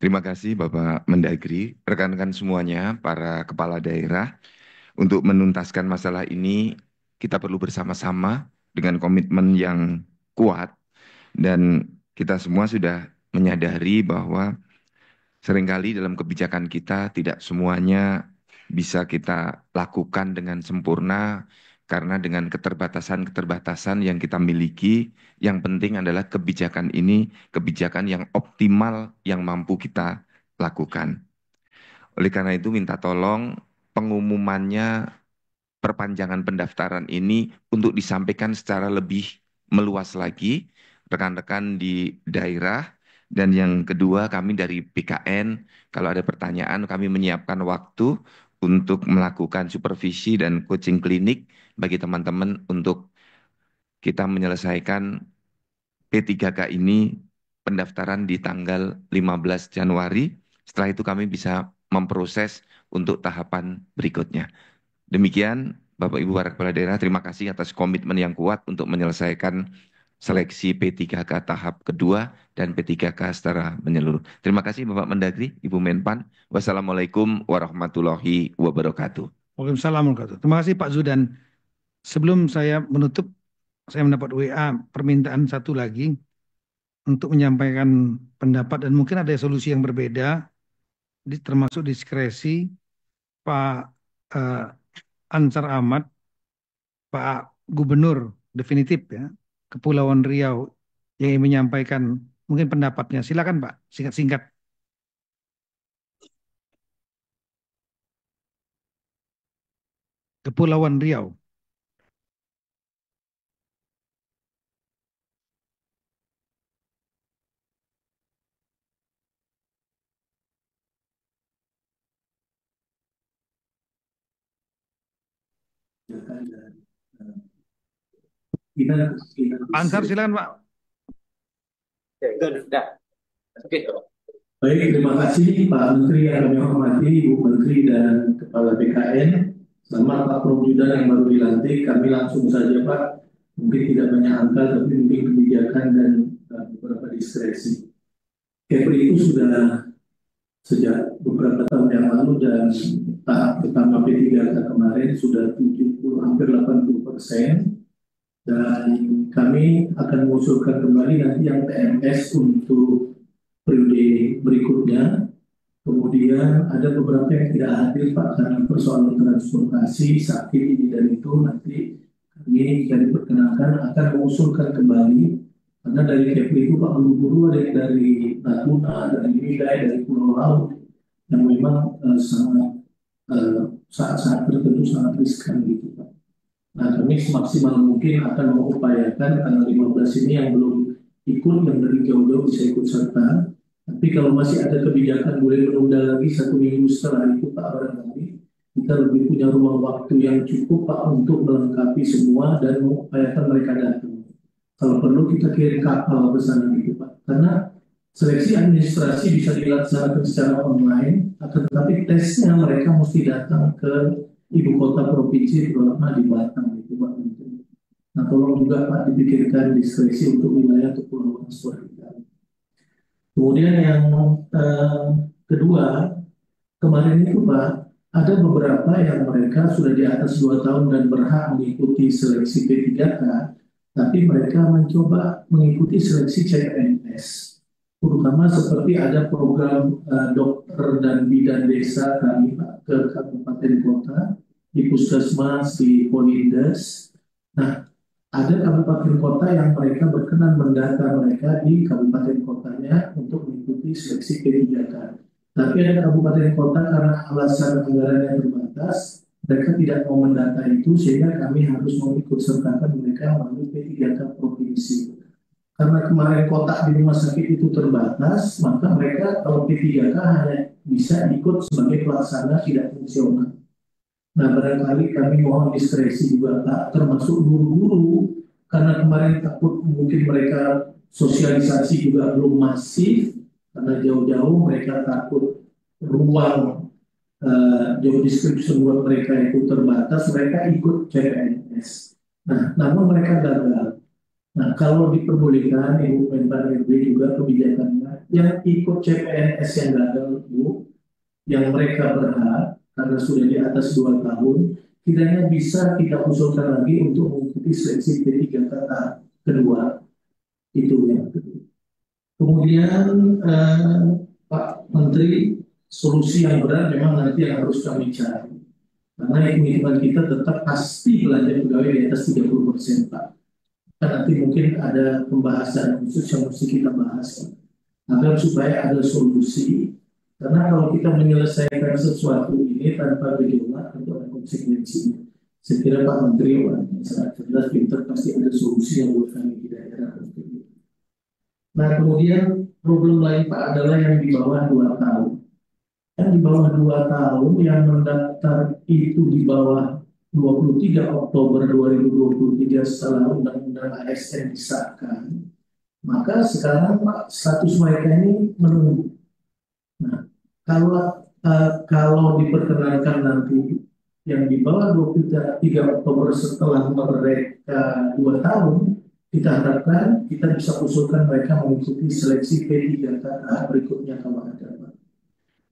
Terima kasih Bapak Mendagri, rekan-rekan semuanya, para kepala daerah. Untuk menuntaskan masalah ini, kita perlu bersama-sama dengan komitmen yang kuat. Dan kita semua sudah menyadari bahwa seringkali dalam kebijakan kita tidak semuanya bisa kita lakukan dengan sempurna, karena dengan keterbatasan-keterbatasan yang kita miliki, yang penting adalah kebijakan ini, kebijakan yang optimal yang mampu kita lakukan. Oleh karena itu minta tolong pengumumannya, perpanjangan pendaftaran ini untuk disampaikan secara lebih meluas lagi, rekan-rekan di daerah. Dan yang kedua, kami dari BKN, kalau ada pertanyaan, kami menyiapkan waktu untuk melakukan supervisi dan coaching klinik bagi teman-teman untuk kita menyelesaikan P3K ini pendaftaran di tanggal 15 Januari. Setelah itu kami bisa memproses untuk tahapan berikutnya. Demikian, Bapak Ibu para kepala daerah, terima kasih atas komitmen yang kuat untuk menyelesaikan seleksi P3K tahap kedua dan P3K secara menyeluruh. Terima kasih Bapak Mendagri, Ibu Menpan. Wassalamualaikum warahmatullahi wabarakatuh. Waalaikumsalam warahmatullahi wabarakatuh. Terima kasih Pak Zudan. Sebelum saya menutup, saya mendapat WA permintaan satu lagi untuk menyampaikan pendapat dan mungkin ada solusi yang berbeda, termasuk diskresi Pak Ansar Ahmad, Pak Gubernur definitif ya, Kepulauan Riau yang ingin menyampaikan mungkin pendapatnya. Silakan Pak, singkat-singkat. Kepulauan Riau. Ansar silakan Pak. Oke. Baik, terima kasih Pak Menteri yang kami hormati, Ibu Menteri dan Kepala BKN. Selamat Pak Prof. Judan yang baru dilantik. Kami langsung saja Pak, mungkin tidak banyak angka, tapi mungkin kebijakan dan beberapa diskresi. Kepri itu sudah sejak beberapa tahun yang lalu dan tahap pertama P3K kemarin sudah 70, hampir 80%. Dan kami akan mengusulkan kembali nanti yang PMS untuk periode berikutnya. Kemudian ada beberapa yang tidak hadir Pak karena persoalan transportasi, sakit ini dan itu, nanti kami jika diperkenankan akan mengusulkan kembali. Karena dari Kepri itu Pak Guru ada yang dari Natuna, dari Midai, dari Pulau Laut yang memang saat-saat tertentu sangat riskan gitu Pak. Nah, kami semaksimal mungkin akan mengupayakan tanggal 15 ini yang belum ikut, yang dari jauh-jauh bisa ikut serta. Tapi kalau masih ada kebijakan boleh menunda lagi 1 minggu setelah itu Pak, barangkali kita lebih punya ruang waktu yang cukup Pak untuk melengkapi semua dan mengupayakan mereka datang. Kalau perlu kita kirim kapal ke sana gitu Pak. Karena seleksi administrasi bisa dilaksanakan secara online, tetapi tesnya mereka mesti datang ke ibu kota provinsi, terutama di Batam itu Pak. Nah, tolong juga Pak dipikirkan diskresi untuk wilayah Kepulauan Sumatera. Kemudian yang kedua, kemarin itu Pak, Ada beberapa yang mereka sudah di atas 2 tahun dan berhak mengikuti seleksi P3K, tapi mereka mencoba mengikuti seleksi CPNS. Terutama seperti ada program dokter dan bidan desa kami Pak, ke kabupaten kota, di puskesmas, di Polindes. Nah, ada kabupaten kota yang mereka berkenan mendata mereka di kabupaten kotanya untuk mengikuti seleksi P3K. Tapi ada kabupaten kota karena alasan anggarannya terbatas, mereka tidak mau mendata itu sehingga kami harus mengikut sertakan mereka melalui P3K provinsi. Karena kemarin kotak di rumah sakit itu terbatas, maka mereka kalau P3K hanya bisa ikut sebagai pelaksana tidak fungsional. Nah, barangkali kami mohon diskresi juga Pak, termasuk guru-guru, karena kemarin takut mungkin mereka sosialisasi juga belum masif, karena jauh-jauh mereka takut ruang job description buat mereka itu terbatas, mereka ikut CPNS. Nah, namun mereka gagal. Nah, kalau diperbolehkan, Ibu Menpan RB juga kebijakannya, yang ikut CPNS yang gagal, Bu, yang mereka berhak, karena sudah di atas 2 tahun, kiranya bisa kita usulkan lagi untuk mengikuti seleksi P3K tahap kedua. Itu yang kedua. Kemudian Pak Menteri, solusi yang benar memang nanti yang harus kami cari. Karena hitungan kita tetap pasti belanja pegawai di atas 30%, Pak. Kan nanti mungkin ada pembahasan khusus yang mesti kita bahas, agar supaya ada solusi. Karena kalau kita menyelesaikan sesuatu ini tanpa gejolak, tentu ada konsekuensinya. Saya kira Pak Menteri sangat cerdas, pintar, pasti ada solusi yang buat kami di daerah. Nah, kemudian problem lain Pak adalah yang di bawah 2 tahun. Yang di bawah 2 tahun yang mendaftar itu di bawah 23 Oktober 2023 setelah Undang-Undang ASN disahkan. Maka sekarang Pak, status mereka ini menunggu. Nah, kalau diperkenankan nanti yang di bawah 23 Oktober setelah mereka 2 tahun, kita harapkan kita bisa usulkan mereka mengikuti seleksi P3K tahap berikutnya kalau ada, Pak.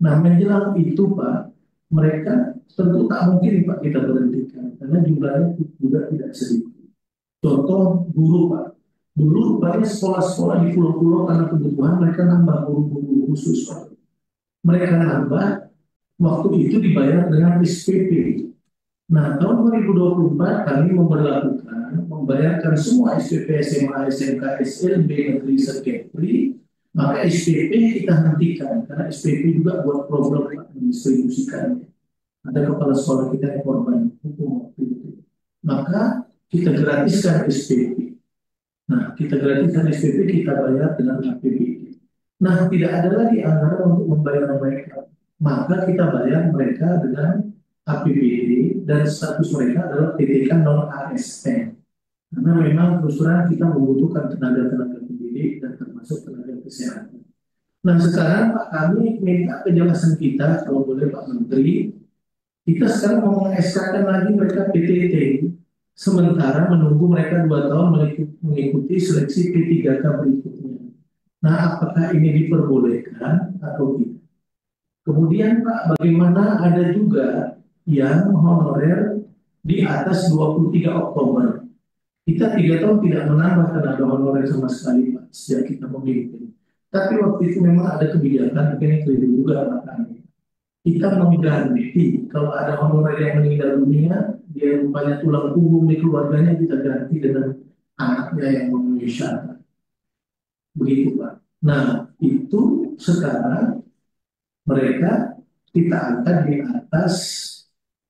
Nah, menjelang itu Pak, mereka tentu tak mungkin Pak kita berhentikan karena jumlahnya juga tidak sedikit. Contoh guru Pak, dulu banyak sekolah-sekolah di pulau-pulau karena kebutuhan mereka nambah guru-guru khusus Pak. Mereka nambah, waktu itu dibayar dengan SPP. Nah, tahun 2024 kami membayarkan semua SPP SMA, SMK, SLB, negeri, Sekepri, maka SPP kita hentikan, karena SPP juga buat problem mendistribusikannya. Ada kepala sekolah kita yang korban hukum waktu itu. Maka kita gratiskan SPP. Nah, kita gratiskan SPP, kita bayar dengan APBD. Nah, tidak ada lagi anggaran untuk membayar mereka. Maka kita bayar mereka dengan APBD dan status mereka adalah PTK non-ASN. Karena memang terus terang kita membutuhkan tenaga-tenaga pendidik dan termasuk tenaga kesehatan. Nah, sekarang Pak, kami minta kejelasan kita, kalau boleh Pak Menteri, kita sekarang mau mengeskakan lagi mereka PTT, sementara menunggu mereka 2 tahun mengikuti seleksi P3K berikutnya. Nah, apakah ini diperbolehkan atau tidak? Kemudian Pak, bagaimana ada juga yang honorer di atas 23 Oktober. Kita 3 tahun tidak menambah tenaga honorer sama sekali Pak, sejak kita memimpin. Tapi waktu itu memang ada kebijakan, mungkin keliru juga Pak kami. Kita mengganti, kalau ada honorer yang meninggal dunia, dia rupanya tulang punggung di keluarganya, kita ganti dengan anaknya yang memenuhi syarat. Begitu Pak. Nah, itu sekarang mereka kita angkat di atas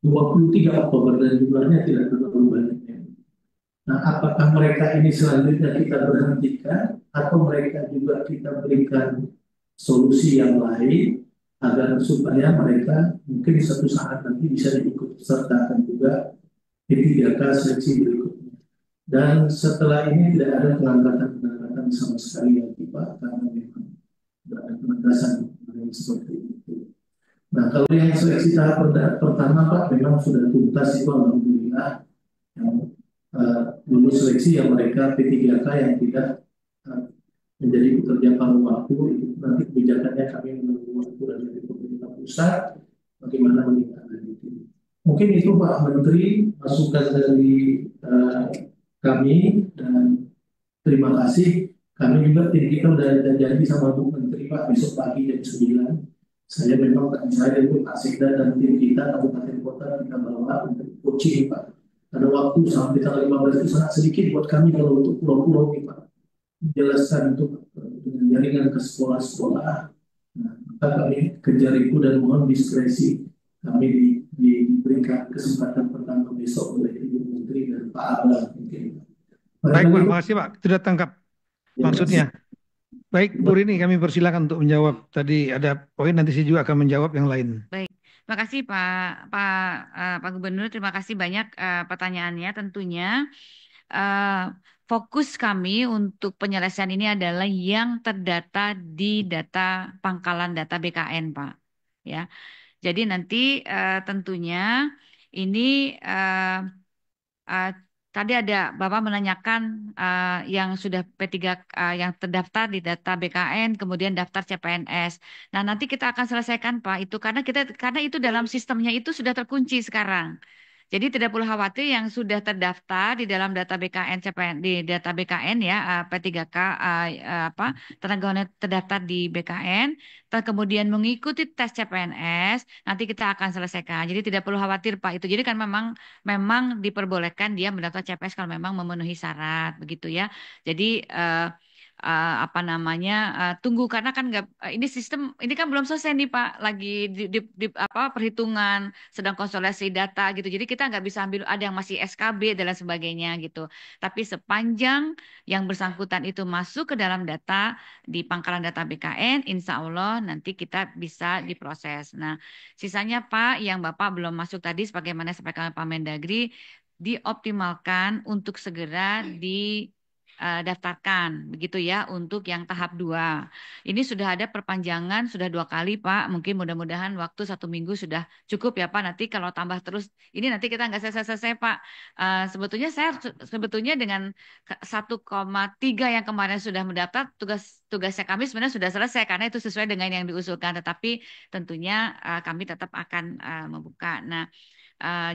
23 Oktober dan jumlahnya tidak terlalu banyak. Nah, apakah mereka ini selanjutnya kita berhentikan atau mereka juga kita berikan solusi yang lain agar supaya mereka mungkin suatu saat nanti bisa diikut sertakan juga P3K seleksi berikutnya. Dan setelah ini tidak ada pengangkatan sama sekali lagi Pak, karena memang tidak ada penegasan seperti itu. Nah, kalau yang seleksi tahap pertama Pak memang sudah tuntas itu alhamdulillah, yang lulus seleksi yang mereka P3K yang tidak menjadi pekerja paruh waktu, itu nanti kebijakannya kami menunggu waktu dari pemerintah pusat bagaimana meningkatkan. Mungkin itu Pak Menteri masukan dari kami, dan terima kasih. Kami juga tim kita udah ada janji sama Bu Menteri Pak, besok pagi jam 9. Saya memang tak saya itu Pak Sekda dan tim kita kabupaten kota kita bawa untuk coaching Pak. Ada waktu sampai tanggal 15 itu sangat sedikit buat kami kalau untuk pulau-pulau nih Pak. Menjelaskan untuk dengan jaringan ke sekolah-sekolah. Nah, maka kami kejar itu dan mohon diskresi kami diberikan kesempatan pertama besok oleh Ibu Menteri dan Pak Abang mungkin. Baik Pak, Barangkali itu, makasih Pak. Sudah tangkap ya, maksudnya. Baik, Bu Rini, kami persilakan untuk menjawab. Tadi ada poin, nanti saya juga akan menjawab yang lain. Baik, terima kasih Pak Gubernur. Terima kasih banyak pertanyaannya. Tentunya fokus kami untuk penyelesaian ini adalah yang terdata di data pangkalan data BKN, Pak. Ya, jadi nanti tentunya ini tadi ada Bapak menanyakan yang sudah P3 yang terdaftar di data BKN, kemudian daftar CPNS. Nah, nanti kita akan selesaikan Pak itu karena itu dalam sistemnya itu sudah terkunci sekarang. Jadi tidak perlu khawatir yang sudah terdaftar di dalam data BKN CPN di data BKN ya P3K tenaga honorer terdaftar di BKN kemudian mengikuti tes CPNS nanti kita akan selesaikan. Jadi tidak perlu khawatir Pak itu. Jadi kan memang diperbolehkan dia mendaftar CPNS kalau memang memenuhi syarat begitu ya. Jadi tunggu karena kan nggak ini sistem ini kan belum selesai nih Pak lagi di perhitungan sedang konsolidasi data gitu jadi kita nggak bisa ambil ada yang masih SKB dan lain sebagainya gitu tapi sepanjang yang bersangkutan itu masuk ke dalam data di pangkalan data BKN Insya Allah nanti kita bisa diproses. Nah sisanya Pak yang Bapak belum masuk tadi sebagaimana sampaikan Pak Mendagri dioptimalkan untuk segera daftarkan begitu ya untuk yang tahap 2. Ini sudah ada perpanjangan sudah 2 kali Pak. Mungkin mudah-mudahan waktu 1 minggu sudah cukup ya Pak. Nanti kalau tambah terus ini nanti kita nggak selesai-selesai Pak. Sebetulnya dengan 1,3 yang kemarin sudah mendaftar tugasnya kami sebenarnya sudah selesai karena itu sesuai dengan yang diusulkan. Tetapi tentunya kami tetap akan membuka. Nah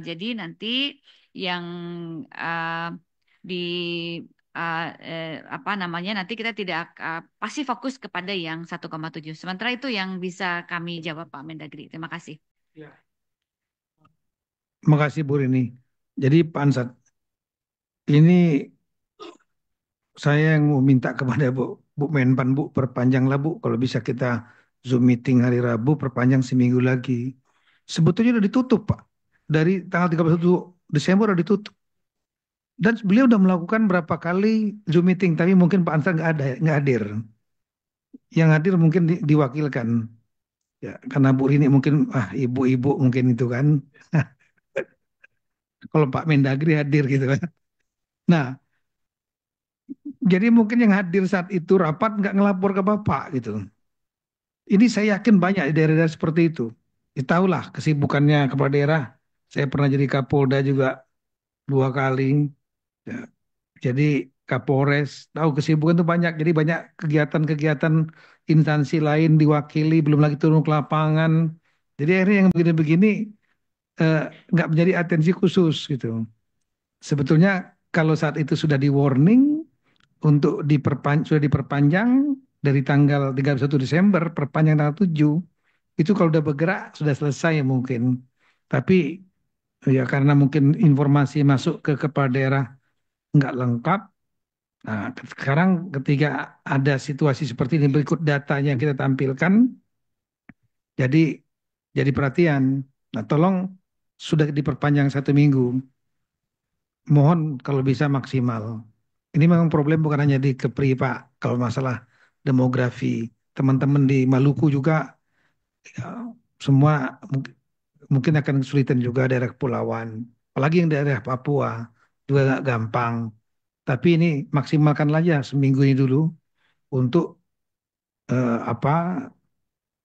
jadi nanti yang di nanti kita tidak pasti fokus kepada yang 1,7. Sementara itu yang bisa kami jawab Pak Mendagri. Terima kasih. Ya. Terima kasih Bu Rini. Jadi Pak Ansat, ini saya yang mau minta kepada Bu Menpan, Bu, perpanjanglah Bu. Kalau bisa kita Zoom meeting hari Rabu, perpanjang seminggu lagi. Sebetulnya udah ditutup Pak. Dari tanggal 31 Desember udah ditutup. Dan beliau udah melakukan berapa kali Zoom meeting, tapi mungkin Pak Ansar nggak hadir. Yang hadir mungkin diwakilkan. Ya, karena Bu Rini mungkin ibu-ibu mungkin itu kan. Kalau Pak Mendagri hadir gitu kan. Nah, jadi mungkin yang hadir saat itu rapat nggak ngelapor ke Bapak gitu. Ini saya yakin banyak di daerah-daerah seperti itu. Tahulah kesibukannya kepala daerah. Saya pernah jadi Kapolda juga 2 kali. Ya, jadi Kapolres tahu kesibukan itu banyak. Jadi banyak kegiatan-kegiatan instansi lain diwakili, belum lagi turun ke lapangan. Jadi akhirnya yang begini-begini eh, nggak menjadi atensi khusus gitu. Sebetulnya kalau saat itu sudah di warning untuk sudah diperpanjang dari tanggal 31 Desember, perpanjang tanggal 7, itu kalau udah bergerak sudah selesai mungkin. Tapi ya karena mungkin informasi masuk ke kepala daerah nggak lengkap. Nah, sekarang ketika ada situasi seperti ini berikut datanya yang kita tampilkan, jadi jadi perhatian. Nah, tolong sudah diperpanjang 1 minggu. Mohon kalau bisa maksimal. Ini memang problem bukan hanya di Kepri, Pak. Kalau masalah demografi, teman-teman di Maluku juga ya, semua mungkin akan kesulitan juga daerah kepulauan. Apalagi yang daerah Papua juga nggak gampang. Tapi ini maksimalkan aja seminggu ini dulu untuk apa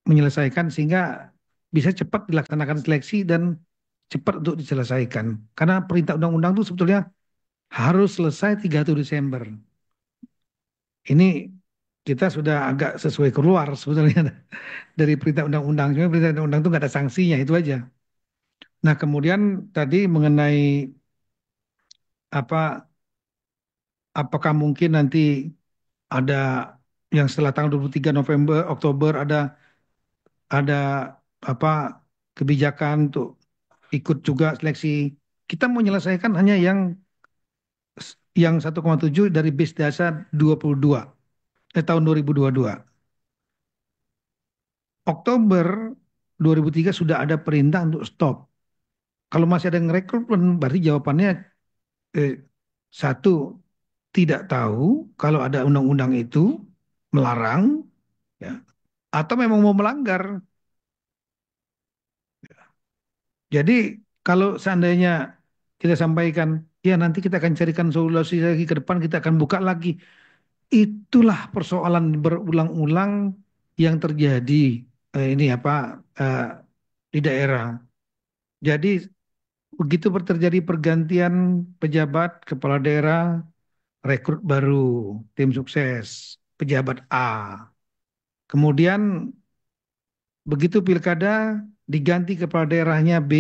menyelesaikan sehingga bisa cepat dilaksanakan seleksi dan cepat untuk diselesaikan. Karena perintah undang-undang itu sebetulnya harus selesai 31 Desember. Ini kita sudah agak sesuai keluar sebetulnya dari perintah undang-undang. Cuma perintah undang-undang itu nggak ada sanksinya, itu aja. Nah, kemudian tadi mengenai apa apakah mungkin nanti ada yang setelah tanggal 23 November Oktober ada apa kebijakan untuk ikut juga seleksi. Kita mau menyelesaikan hanya yang 1,7 dari bis dasar 22 tahun 2022. Oktober 2003 sudah ada perintah untuk stop. Kalau masih ada yang rekrutmen, berarti jawabannya eh, satu, tidak tahu kalau ada undang-undang itu melarang, ya, atau memang mau melanggar. Jadi kalau seandainya kita sampaikan, ya nanti kita akan carikan solusi lagi ke depan, kita akan buka lagi. Itulah persoalan berulang-ulang yang terjadi ini apa eh, di daerah. Jadi begitu terjadi pergantian pejabat kepala daerah, rekrut baru, tim sukses, pejabat A. Kemudian begitu pilkada diganti kepala daerahnya B,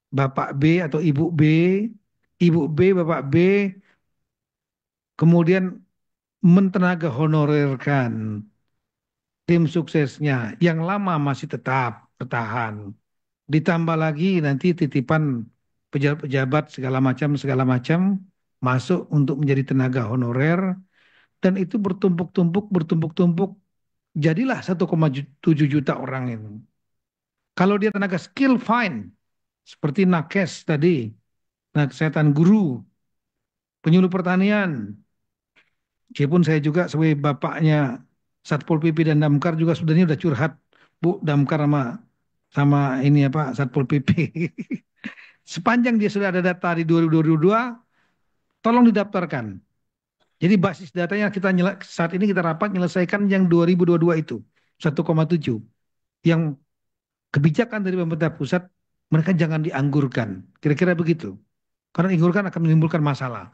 Bapak B atau Ibu B, Bapak B, kemudian mentenaga honorerkan tim suksesnya yang lama masih tetap bertahan. Ditambah lagi nanti titipan pejabat-pejabat segala macam masuk untuk menjadi tenaga honorer dan itu bertumpuk-tumpuk jadilah 1,7 juta orang ini. Kalau dia tenaga skill fine seperti nakes tadi, nah kesehatan guru, penyuluh pertanian, meskipun saya juga sebagai bapaknya Satpol PP dan Damkar juga sebenarnya udah curhat, Bu, Damkar sama sama ini apa Satpol PP. Sepanjang dia sudah ada data di 2022, tolong didaftarkan. Jadi basis datanya saat ini kita rapat menyelesaikan yang 2022 itu 1,7. Yang kebijakan dari pemerintah pusat mereka jangan dianggurkan. Kira-kira begitu. Karena dianggurkan akan menimbulkan masalah.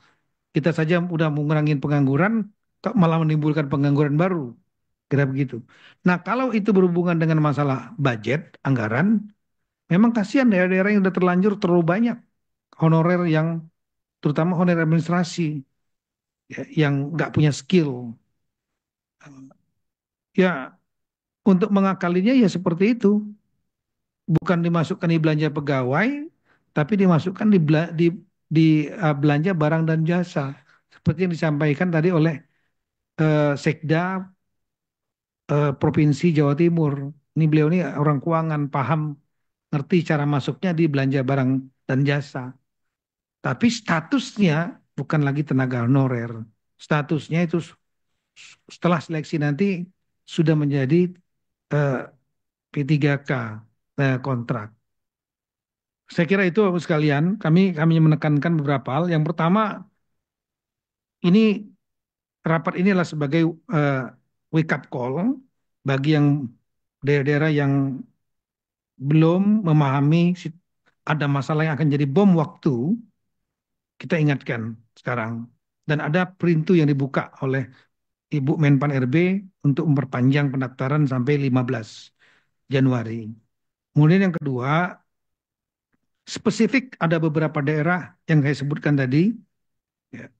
Kita saja udah mengurangi pengangguran, kok malah menimbulkan pengangguran baru. Kira begitu. Nah, kalau itu berhubungan dengan masalah budget, anggaran, memang kasihan daerah-daerah yang udah terlanjur terlalu banyak honorer yang terutama honorer administrasi ya, yang nggak punya skill. Ya, untuk mengakalinya ya seperti itu. Bukan dimasukkan di belanja pegawai, tapi dimasukkan di belanja barang dan jasa. Seperti yang disampaikan tadi oleh Sekda Provinsi Jawa Timur. Ini beliau ini orang keuangan, paham, ngerti cara masuknya di belanja barang dan jasa. Tapi statusnya bukan lagi tenaga honorer. Statusnya itu setelah seleksi nanti sudah menjadi eh, P3K kontrak. Saya kira itu sekalian. Kami menekankan beberapa hal. Yang pertama, ini rapat ini adalah sebagai wake up call bagi yang daerah-daerah yang belum memahami ada masalah yang akan jadi bom waktu. Kita ingatkan sekarang. Dan ada perintu yang dibuka oleh Ibu Menpan RB untuk memperpanjang pendaftaran sampai 15 Januari. Kemudian yang kedua, spesifik ada beberapa daerah yang saya sebutkan tadi, ya,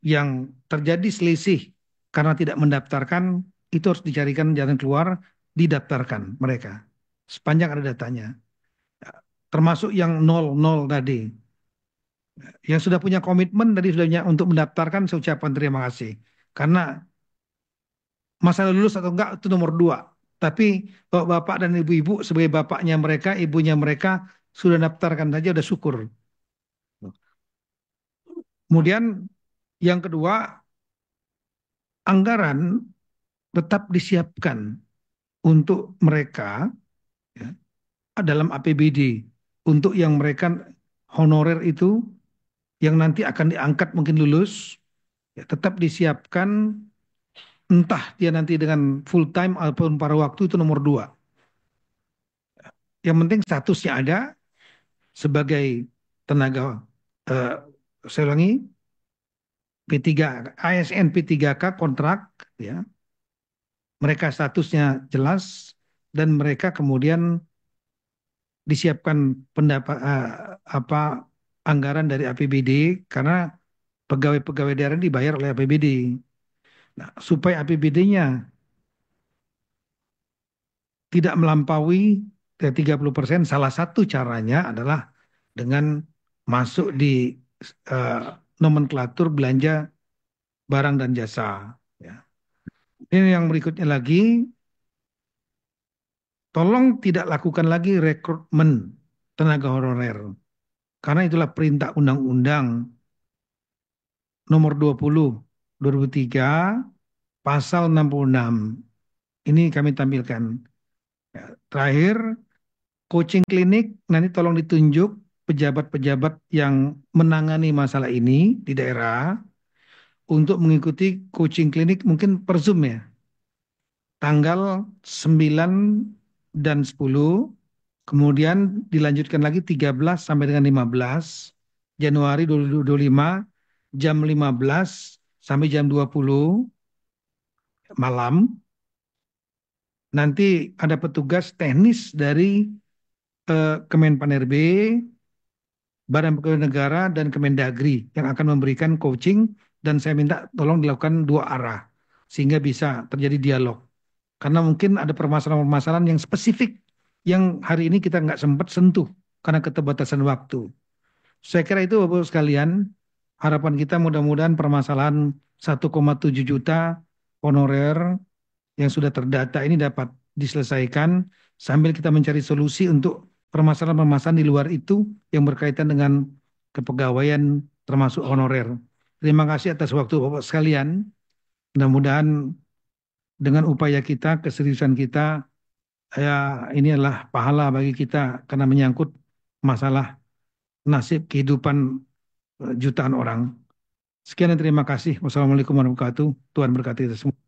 yang terjadi selisih karena tidak mendaftarkan, itu harus dicarikan jalan keluar, didaftarkan mereka. Sepanjang ada datanya. Ya, termasuk yang 00 tadi. Yang sudah punya komitmen tadi sudah untuk mendaftarkan, saya ucapkan terima kasih. Karena masalah lulus atau enggak itu nomor dua. Tapi bapak dan ibu-ibu sebagai bapaknya mereka, ibunya mereka sudah daftarkan saja udah syukur. Kemudian yang kedua, anggaran tetap disiapkan untuk mereka ya, dalam APBD untuk yang mereka honorer itu yang nanti akan diangkat mungkin lulus ya, tetap disiapkan entah dia nanti dengan full time ataupun paruh waktu itu nomor dua. Yang penting statusnya ada sebagai tenaga eh, saya ulangi P3 ASN P3K kontrak ya. Mereka statusnya jelas dan mereka kemudian disiapkan anggaran dari APBD karena pegawai-pegawai daerah dibayar oleh APBD. Nah, supaya APBD-nya tidak melampaui 30%, salah satu caranya adalah dengan masuk di nomenklatur belanja barang dan jasa. Ya. Ini yang berikutnya lagi, tolong tidak lakukan lagi rekrutmen tenaga honorer. Karena itulah perintah undang-undang nomor 20 2003 pasal 66. Ini kami tampilkan. Ya, terakhir, coaching klinik nanti tolong ditunjuk pejabat-pejabat yang menangani masalah ini di daerah untuk mengikuti coaching klinik mungkin per Zoom ya. Tanggal 9 dan 10, kemudian dilanjutkan lagi 13 sampai dengan 15 Januari 2025 jam 15 sampai jam 20 malam. Nanti ada petugas teknis dari Kemenpan RB, Badan Pegawai Negara, dan Kemendagri yang akan memberikan coaching, dan saya minta tolong dilakukan dua arah sehingga bisa terjadi dialog. Karena mungkin ada permasalahan-permasalahan yang spesifik yang hari ini kita nggak sempat sentuh karena keterbatasan waktu. Saya kira itu Bapak sekalian, harapan kita mudah-mudahan permasalahan 1,7 juta honorer yang sudah terdata ini dapat diselesaikan sambil kita mencari solusi untuk permasalahan-permasalahan di luar itu yang berkaitan dengan kepegawaian termasuk honorer. Terima kasih atas waktu Bapak sekalian. Mudah-mudahan dengan upaya kita, keseriusan kita, ya ini adalah pahala bagi kita karena menyangkut masalah nasib kehidupan jutaan orang. Sekian dan terima kasih. Wassalamualaikum warahmatullahi wabarakatuh. Tuhan berkati kita semua.